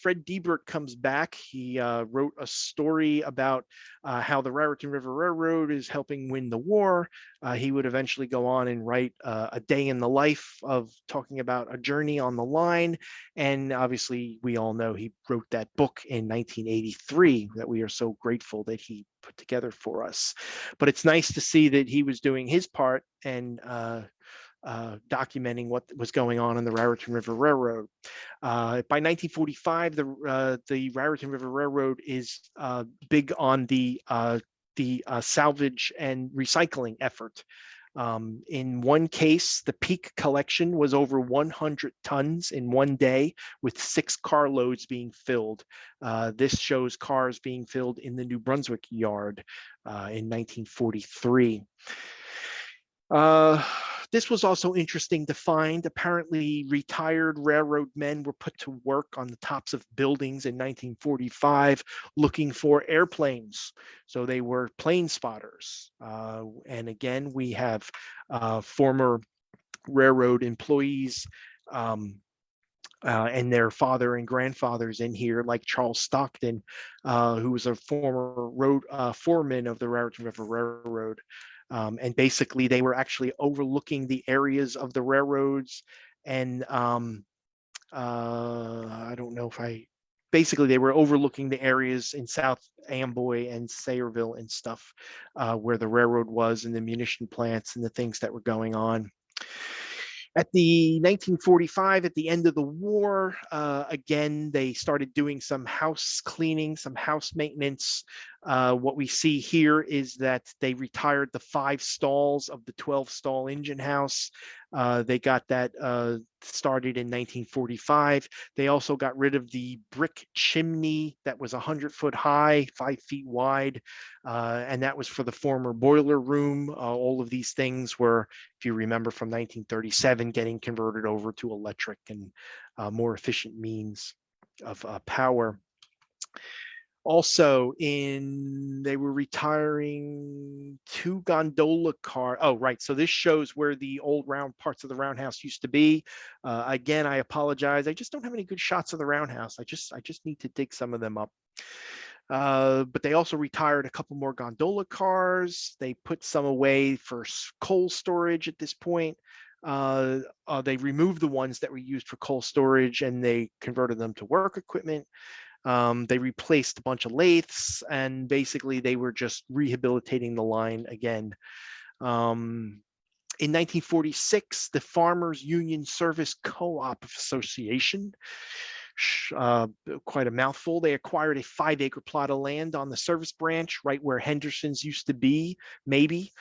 Fred Diebert comes back. He wrote a story about how the Raritan River Railroad is helping win the war. He would eventually go on and write a day in the life of talking about a journey on the line. And obviously, we all know he wrote that book in 1983 that we are so grateful that he put together for us. But it's nice to see that he was doing his part and documenting what was going on the Raritan River Railroad. By 1945, the Raritan River Railroad is big on the salvage and recycling effort. In one case, the peak collection was over 100 tons in one day, with 6 carloads being filled. This shows cars being filled in the New Brunswick yard in 1943. This was also interesting to find. Apparently, retired railroad men were put to work on the tops of buildings in 1945 looking for airplanes. So they were plane spotters. And again, we have former railroad employees and their father and grandfathers in here, like Charles Stockton, who was a former road foreman of the Raritan River Railroad. And basically, they were actually overlooking the areas of the railroads. And I don't know if basically, they were overlooking the areas in South Amboy and Sayreville and stuff where the railroad was, and the munition plants and the things that were going on. At the 1945, at the end of the war, again, they started doing some house cleaning, some house maintenance. What we see here is that they retired the 5 stalls of the 12-stall engine house. They got that started in 1945. They also got rid of the brick chimney that was 100-foot high, 5 feet wide, and that was for the former boiler room. All of these things were, if you remember, from 1937, getting converted over to electric and more efficient means of power. Also, they were retiring 2 gondola cars. Oh, right. So this shows where the old round parts of the roundhouse used to be. Again, I apologize. I just don't have any good shots of the roundhouse. I just need to dig some of them up. But they also retired a couple more gondola cars. They put some away for coal storage at this point. They removed the ones that were used for coal storage and they converted them to work equipment. They replaced a bunch of lathes, and basically they were just rehabilitating the line again. In 1946, the Farmers Union Service Co-op Association, quite a mouthful, they acquired a 5-acre plot of land on the service branch right where Henderson's used to be, maybe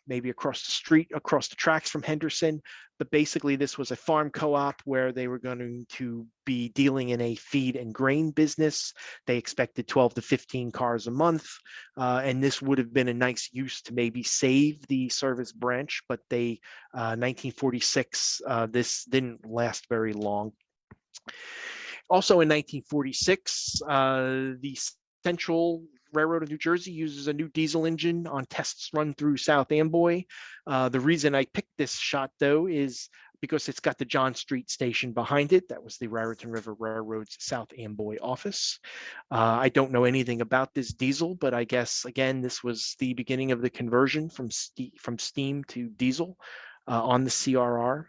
across the street, across the tracks from Henderson. But basically, this was a farm co-op where they were going to be dealing in a feed and grain business. They expected 12 to 15 cars a month. And this would have been a nice use to maybe save the service branch. But 1946, this didn't last very long. Also in 1946, the Central Railroad of New Jersey uses a new diesel engine on tests run through South Amboy. The reason I picked this shot, though, is because it's got the John Street station behind it. That was the Raritan River Railroad's South Amboy office. I don't know anything about this diesel, but I guess, again, this was the beginning of the conversion from steam to diesel on the CRR.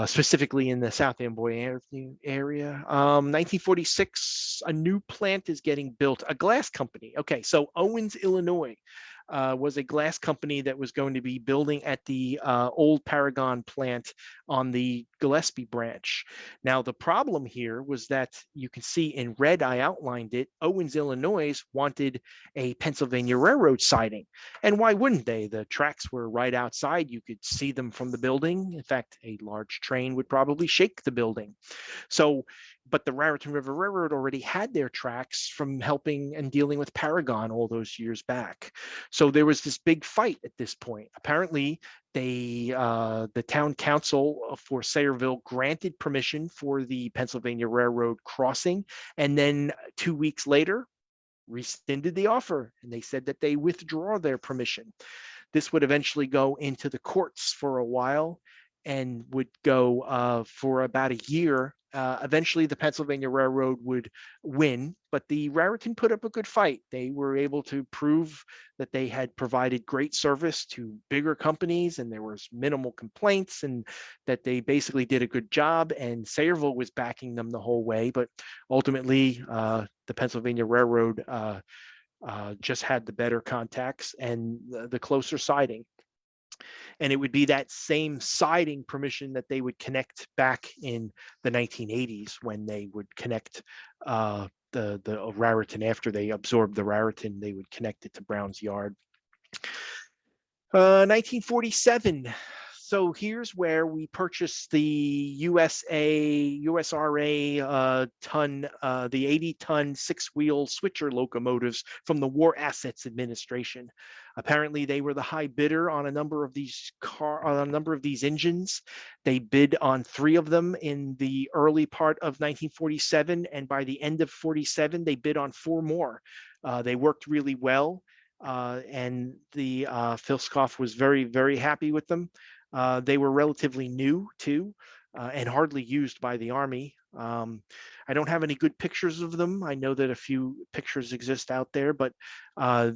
Specifically in the South Amboy area. 1946, a new plant is getting built, a glass company. Okay, so Owens, Illinois. was a glass company that was going to be building at the old Paragon plant on the Gillespie branch. Now, the problem here was that you can see in red, I outlined it, Owens, Illinois wanted a Pennsylvania Railroad siding. And why wouldn't they? The tracks were right outside. You could see them from the building. In fact, a large train would probably shake the building. So, but the Raritan River Railroad already had their tracks from helping and dealing with Paragon all those years back. So there was this big fight at this point. Apparently, the town council for Sayreville granted permission for the Pennsylvania Railroad crossing, and then 2 weeks later, rescinded the offer, and they said that they withdraw their permission. This would eventually go into the courts for a while and would go for about a year. Eventually, the Pennsylvania Railroad would win, but the Raritan put up a good fight. They were able to prove that they had provided great service to bigger companies and there was minimal complaints and that they basically did a good job, and Sayreville was backing them the whole way. But ultimately, the Pennsylvania Railroad just had the better contacts and the closer siding. And it would be that same siding permission that they would connect back in the 1980s when they would connect the Raritan. After they absorbed the Raritan, they would connect it to Brown's Yard. 1947. So here's where we purchased the USRA ton, the 80-ton six-wheel switcher locomotives from the War Assets Administration. Apparently, they were the high bidder on a number of these engines. They bid on 3 of them in the early part of 1947, and by the end of 47, they bid on 4 more. They worked really well, and the Filskoff was very, very happy with them. They were relatively new too, and hardly used by the Army. I don't have any good pictures of them. I know that a few pictures exist out there, but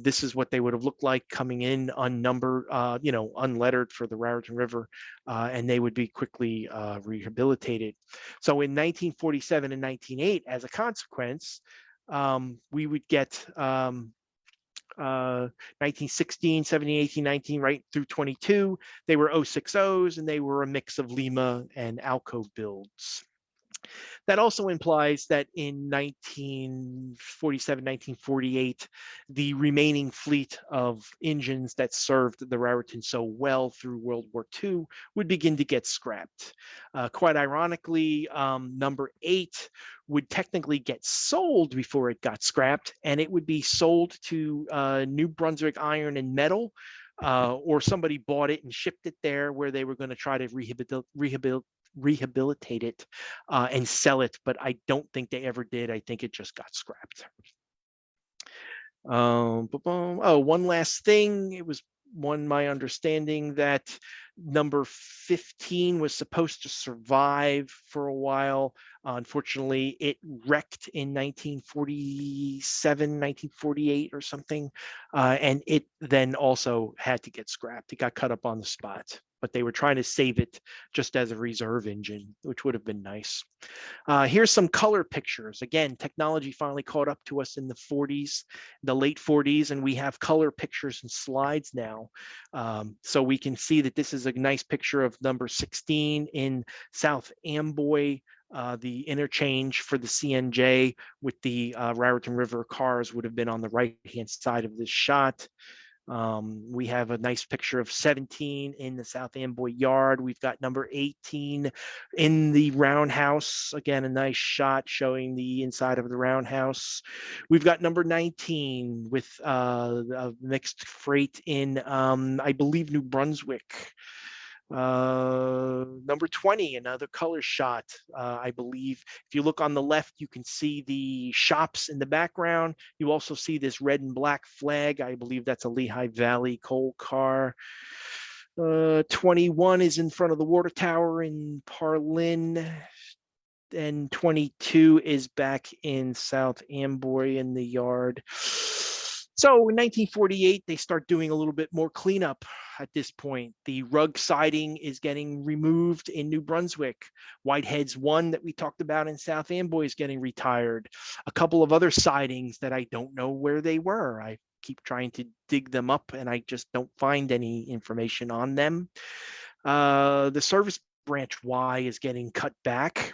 this is what they would have looked like coming in unnumbered, unlettered for the Raritan River, and they would be quickly rehabilitated. So in 1947 and 1908, as a consequence, we would get 1916, 17, 18, 19, right through 22. They were 060s, and they were a mix of Lima and Alcove builds. That also implies that in 1947, 1948, the remaining fleet of engines that served the Raritan so well through World War II would begin to get scrapped. Quite ironically, number 8 would technically get sold before it got scrapped, and it would be sold to New Brunswick Iron and Metal, or somebody bought it and shipped it there, where they were going to try to rehabilitate it and sell it, but I don't think they ever did. I think it just got scrapped. One last thing. It was my understanding that number 15 was supposed to survive for a while. Unfortunately, it wrecked in 1947, 1948 or something, and it then also had to get scrapped. It got cut up on the spot, but they were trying to save it just as a reserve engine, which would have been nice. Here's some color pictures. Again, technology finally caught up to us in the 40s, the late 40s, and we have color pictures and slides now. So we can see that this is a nice picture of number 16 in South Amboy. The interchange for the CNJ with the Raritan River cars would have been on the right-hand side of this shot. We have a nice picture of 17 in the South Amboy yard. We've got number 18 in the roundhouse. Again, a nice shot showing the inside of the roundhouse. We've got number 19 with a mixed freight in, I believe, New Brunswick. Number 20, another color shot. I believe if you look on the left, you can see the shops in the background. You also see this red and black flag. I believe that's a Lehigh Valley coal car. 21 is in front of the water tower in Parlin, and 22 is back in South Amboy in the yard. So in 1948, they start doing a little bit more cleanup at this point. The rug siding is getting removed in New Brunswick. Whitehead's 1 that we talked about in South Amboy is getting retired. A couple of other sidings that I don't know where they were. I keep trying to dig them up, and I just don't find any information on them. The service branch Y is getting cut back.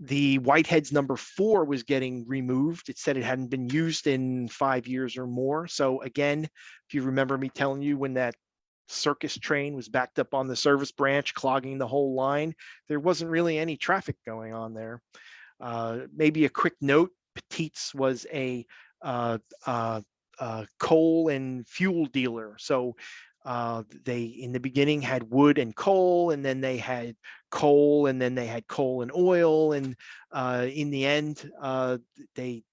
The Whitehead's number 4 was getting removed. It said it hadn't been used in 5 years or more. So again, if you remember me telling you when that circus train was backed up on the service branch, clogging the whole line, there wasn't really any traffic going on there. Maybe a quick note, Petit's was a coal and fuel dealer. So they in the beginning had wood and coal, and then they had coal, and then they had coal and oil, and in the end they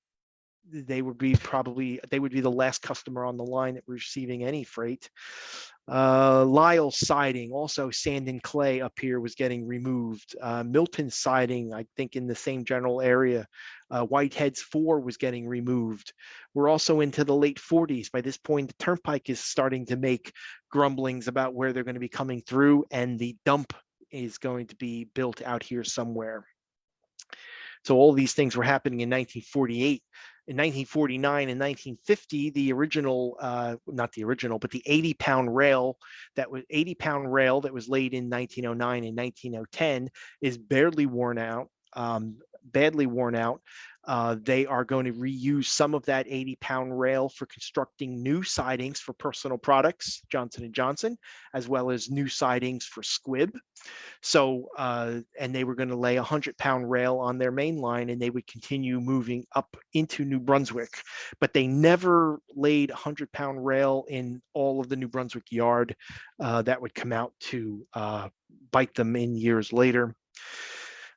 would be the last customer on the line that were receiving any freight. Lyle siding, also sand and clay up here, was getting removed. Milton siding, I think in the same general area. Whitehead's 4 was getting removed. We're also into the late 40s. By this point, the turnpike is starting to make grumblings about where they're going to be coming through, and the dump is going to be built out here somewhere. So all these things were happening in 1948. In 1949 and 1950, the original, not the original, but the 80-pound rail that was laid in 1909 and 1910 is badly worn out. They are going to reuse some of that 80-pound rail for constructing new sidings for personal products, Johnson & Johnson, as well as new sidings for Squibb. So, and they were going to lay a 100-pound rail on their main line, and they would continue moving up into New Brunswick. But they never laid a 100-pound rail in all of the New Brunswick yard. That would come out to bite them in years later.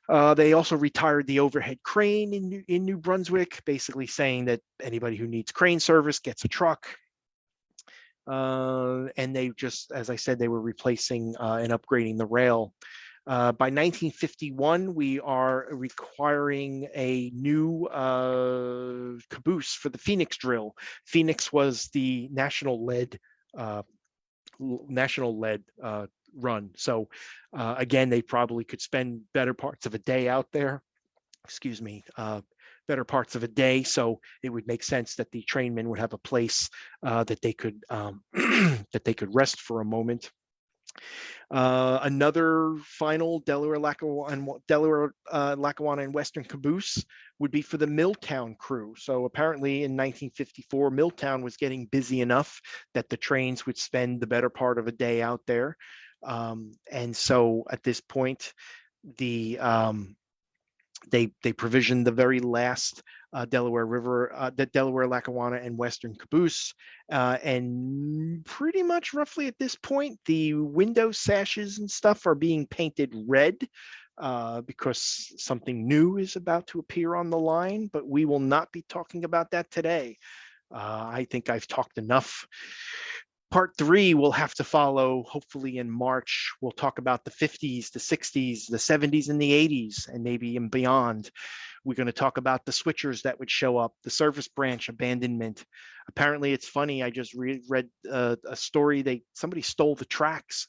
They also retired the overhead crane in New Brunswick, basically saying that anybody who needs crane service gets a truck. And they just, as I said, they were replacing and upgrading the rail. By 1951, we are requiring a new caboose for the Phoenix drill. Phoenix was the national lead run. So again, they probably could spend better parts of a day out there. Better parts of a day. So it would make sense that the trainmen would have a place that they could rest for a moment. Another final Delaware, Lackawanna, and Western caboose would be for the Milltown crew. So apparently in 1954, Milltown was getting busy enough that the trains would spend the better part of a day out there. And so at this point, they provisioned the very last Delaware River, the Delaware, Lackawanna, and Western caboose. And pretty much roughly at this point, the window sashes and stuff are being painted red because something new is about to appear on the line, but we will not be talking about that today. I think I've talked enough. Part 3 will have to follow, hopefully in March. We'll talk about the 50s, the 60s, the 70s, and the 80s, and maybe and beyond. We're going to talk about the switchers that would show up, the service branch abandonment. Apparently, it's funny. I just read a story. Somebody stole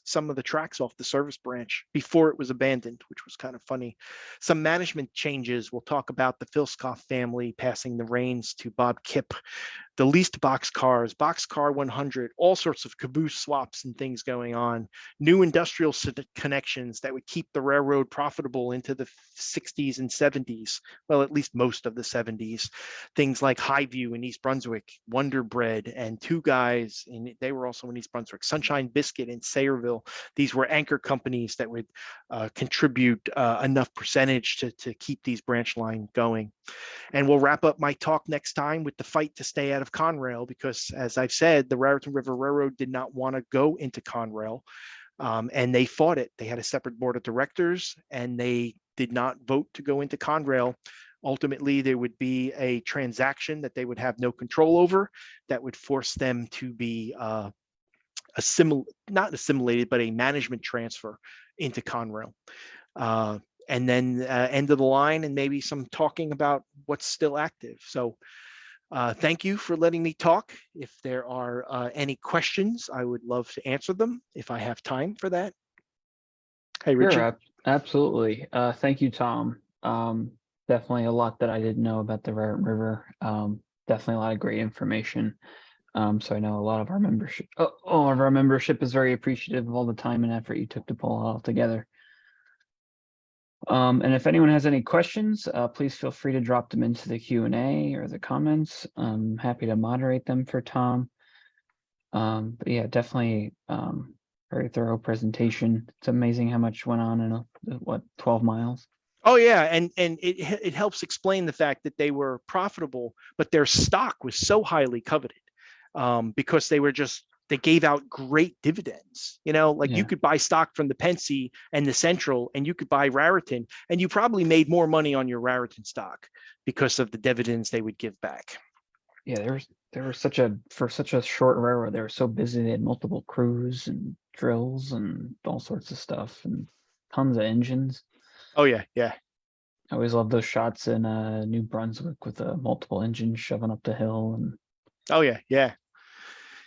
some of the tracks off the service branch before it was abandoned, which was kind of funny. Some management changes. We'll talk about the Filskoff family passing the reins to Bob Kipp. The leased boxcars, Boxcar 100, all sorts of caboose swaps and things going on. New industrial connections that would keep the railroad profitable into the 60s and 70s. Well, at least most of the 70s. Things like Highview in East Brunswick, Wonder Bread, and Two Guys, and they were also in East Brunswick. Sunshine Biscuit in Sayreville. These were anchor companies that would contribute enough percentage to keep these branch lines going. And we'll wrap up my talk next time with the fight to stay out of Conrail, because as I've said, the Raritan River Railroad did not want to go into Conrail, and they fought it. They had a separate board of directors, and they did not vote to go into Conrail. Ultimately, there would be a transaction that they would have no control over that would force them to be not assimilated, but a management transfer into Conrail. And then end of the line, and maybe some talking about what's still active. So thank you for letting me talk. If there are any questions, I would love to answer them if I have time for that. Hey, Richard. Sure, absolutely. Thank you, Tom. Definitely a lot that I didn't know about the Raritan River. definitely a lot of great information. So I know a lot of our membership, all of our membership is very appreciative of all the time and effort you took to pull it all together. And if anyone has any questions, please feel free to drop them into the Q&A or the comments. I'm happy to moderate them for Tom. But yeah, definitely very thorough presentation. It's amazing how much went on in what, 12 miles? Oh yeah, and it helps explain the fact that they were profitable, but their stock was so highly coveted because they gave out great dividends. Like you Yeah. could buy stock from the Pensy and the Central, and you could buy Raritan, and you probably made more money on your Raritan stock because of the dividends they would give back. Yeah, there was for such a short railroad, they were so busy. They had multiple crews and drills and all sorts of stuff and tons of engines. Oh yeah, yeah. I always love those shots in New Brunswick with multiple engines shoving up the hill. And Oh yeah, yeah.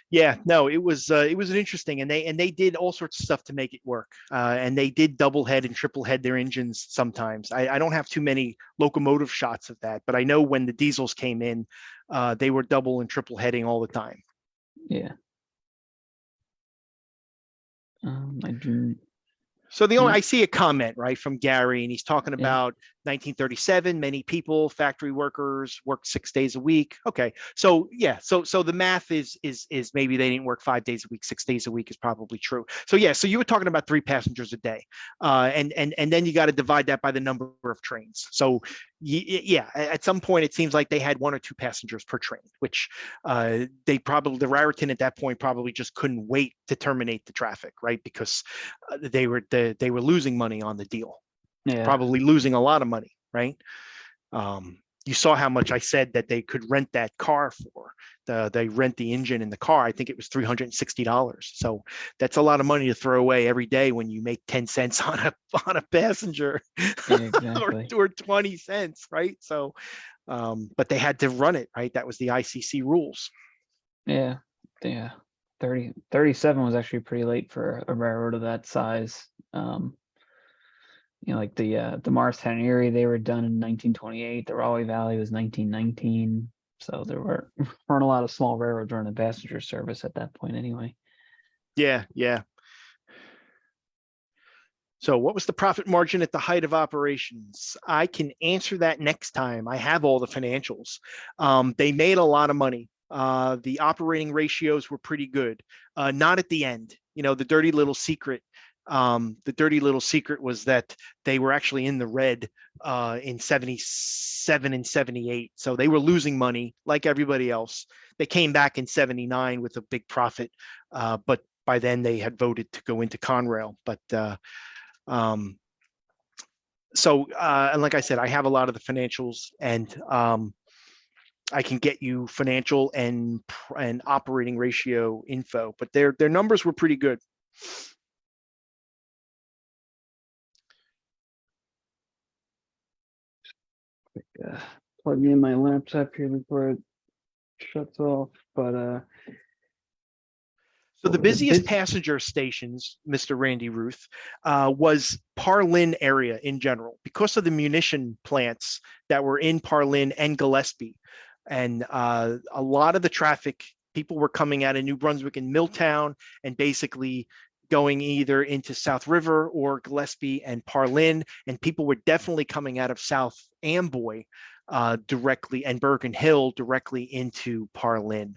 Yeah, no, it was an interesting, and they did all sorts of stuff to make it work, and they did double head and triple head their engines sometimes. I don't have too many locomotive shots of that, but I know when the diesels came in, they were double and triple heading all the time. yeah, I do. So Yeah, I see a comment right from Gary, and he's talking yeah, about 1937. Many people, factory workers, worked 6 days a week. Okay, so yeah, so the math is maybe they didn't work 5 days a week, 6 days a week is probably true. So yeah, so you were talking about 3 passengers a day, and then you got to divide that by the number of trains. So yeah, at some point it seems like they had 1 or 2 passengers per train, which the Raritan at that point probably just couldn't wait to terminate the traffic, right? Because they were losing money on the deal, yeah, probably losing a lot of money, right? You saw how much I said that they could rent that car for. They rent the engine in the car. I think it was $360. So that's a lot of money to throw away every day when you make 10 cents on a passenger, yeah, exactly. or 20 cents, right? So, but they had to run it, right? That was the ICC rules. Yeah, yeah. 37 was actually pretty late for a railroad of that size. Like the Morristown Erie, they were done in 1928. The Raleigh Valley was 1919. So there weren't a lot of small railroads running passenger service at that point anyway. Yeah, yeah. So what was the profit margin at the height of operations? I can answer that next time. I have all the financials. They made a lot of money. The operating ratios were pretty good. Not at the end. The dirty little secret. The dirty little secret was that they were actually in the red in 77 and 78. So they were losing money like everybody else. They came back in 79 with a big profit. But by then they had voted to go into Conrail. But and like I said, I have a lot of the financials, and I can get you financial and operating ratio info, but their numbers were pretty good. Plugging in my laptop here before it shuts off, but So the busiest passenger stations, Mr. Randy Ruth, was Parlin area in general, because of the munition plants that were in Parlin and Gillespie. And a lot of the traffic, people were coming out of New Brunswick and Milltown and basically going either into South River or Gillespie and Parlin. And people were definitely coming out of South Amboy directly, and Bergen Hill directly into Parlin.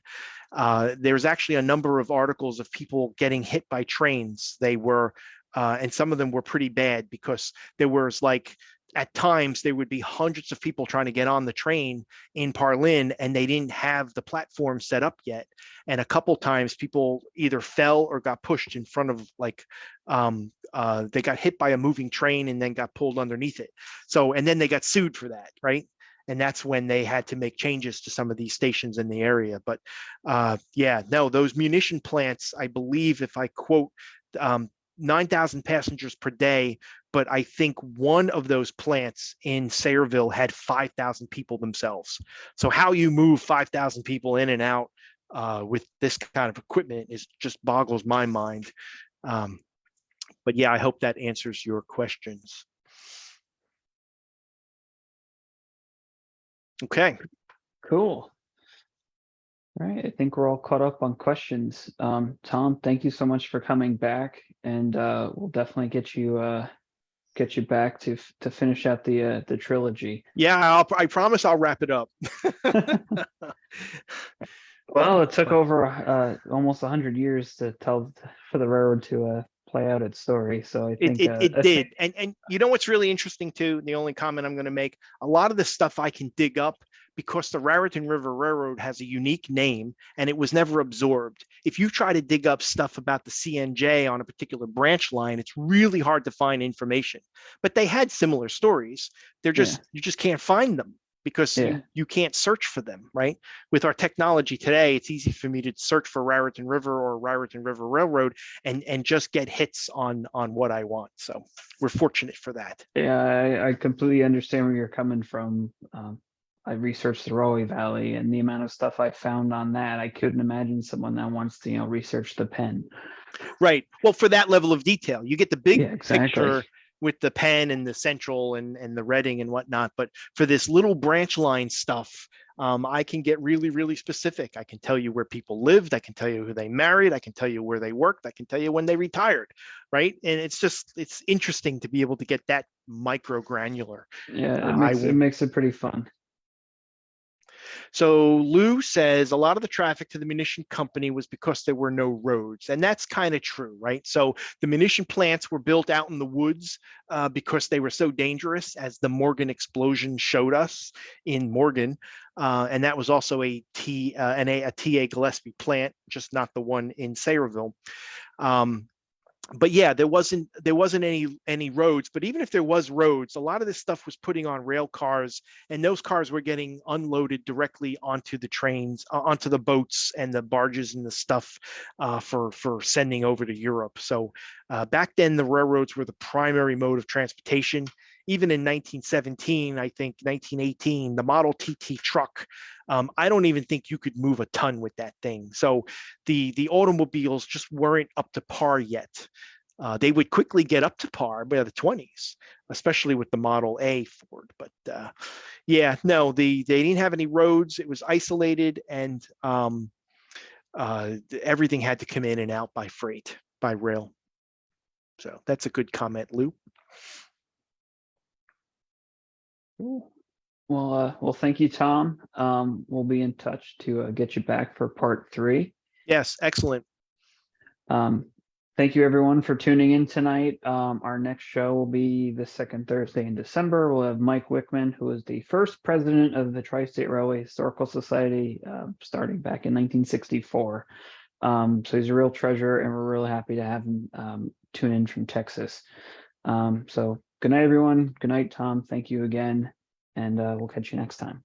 There's actually a number of articles of people getting hit by trains. They were, and some of them were pretty bad, because there was like, at times there would be hundreds of people trying to get on the train in Parlin, and they didn't have the platform set up yet. And a couple times people either fell or got pushed in front of, like, they got hit by a moving train and then got pulled underneath it. So, and then they got sued for that, right? And that's when they had to make changes to some of these stations in the area. But yeah, no, those munition plants, I believe, if I quote, 9,000 passengers per day, but I think one of those plants in Sayreville had 5,000 people themselves. So how you move 5,000 people in and out with this kind of equipment is just boggles my mind. But yeah, I hope that answers your questions. Okay. cool. All right, I think we're all caught up on questions. Tom, thank you so much for coming back, and we'll definitely get you back to finish out the trilogy. Yeah, I promise I'll wrap it up. Well, it took over almost 100 years to tell for the railroad to play out its story. So I think It did. And you know what's really interesting too? The only comment I'm going to make, a lot of the stuff I can dig up because the Raritan River Railroad has a unique name and it was never absorbed. If you try to dig up stuff about the CNJ on a particular branch line, it's really hard to find information. But they had similar stories. They're just you just can't find them because you can't search for them, right? With our technology today, it's easy for me to search for Raritan River or Raritan River Railroad and just get hits on what I want. So we're fortunate for that. Yeah, I completely understand where you're coming from. I researched the Railway Valley and the amount of stuff I found on that. I couldn't imagine someone that wants to, research the pen. Right. Well, for that level of detail, you get the big exactly. picture with the pen and the central and the Reading and whatnot. But for this little branch line stuff, I can get really, really specific. I can tell you where people lived. I can tell you who they married. I can tell you where they worked. I can tell you when they retired. Right. And it's interesting to be able to get that micro granular. Yeah, it makes it pretty fun. So Lou says a lot of the traffic to the munition company was because there were no roads. And that's kind of true, right? So the munition plants were built out in the woods because they were so dangerous, as the Morgan explosion showed us in Morgan. And that was also a TA Gillespie plant, just not the one in Sayreville. But yeah, there wasn't any roads. But even if there was roads, a lot of this stuff was putting on rail cars, and those cars were getting unloaded directly onto the trains, onto the boats and the barges and the stuff for sending over to Europe. So back then, the railroads were the primary mode of transportation. Even in 1917, I think 1918, the Model TT truck, I don't even think you could move a ton with that thing. So the automobiles just weren't up to par yet. They would quickly get up to par by the 20s, especially with the Model A Ford. But yeah, no, they didn't have any roads. It was isolated, and everything had to come in and out by freight, by rail. So that's a good comment, Lou. Well, thank you, Tom. We'll be in touch to get you back for part 3. Yes, excellent. Thank you, everyone, for tuning in tonight. Our next show will be the second Thursday in December. We'll have Mike Wickman, who was the first president of the Tri-State Railway Historical Society, starting back in 1964. So he's a real treasure, and we're really happy to have him tune in from Texas. So good night, everyone. Good night, Tom. Thank you again. And we'll catch you next time.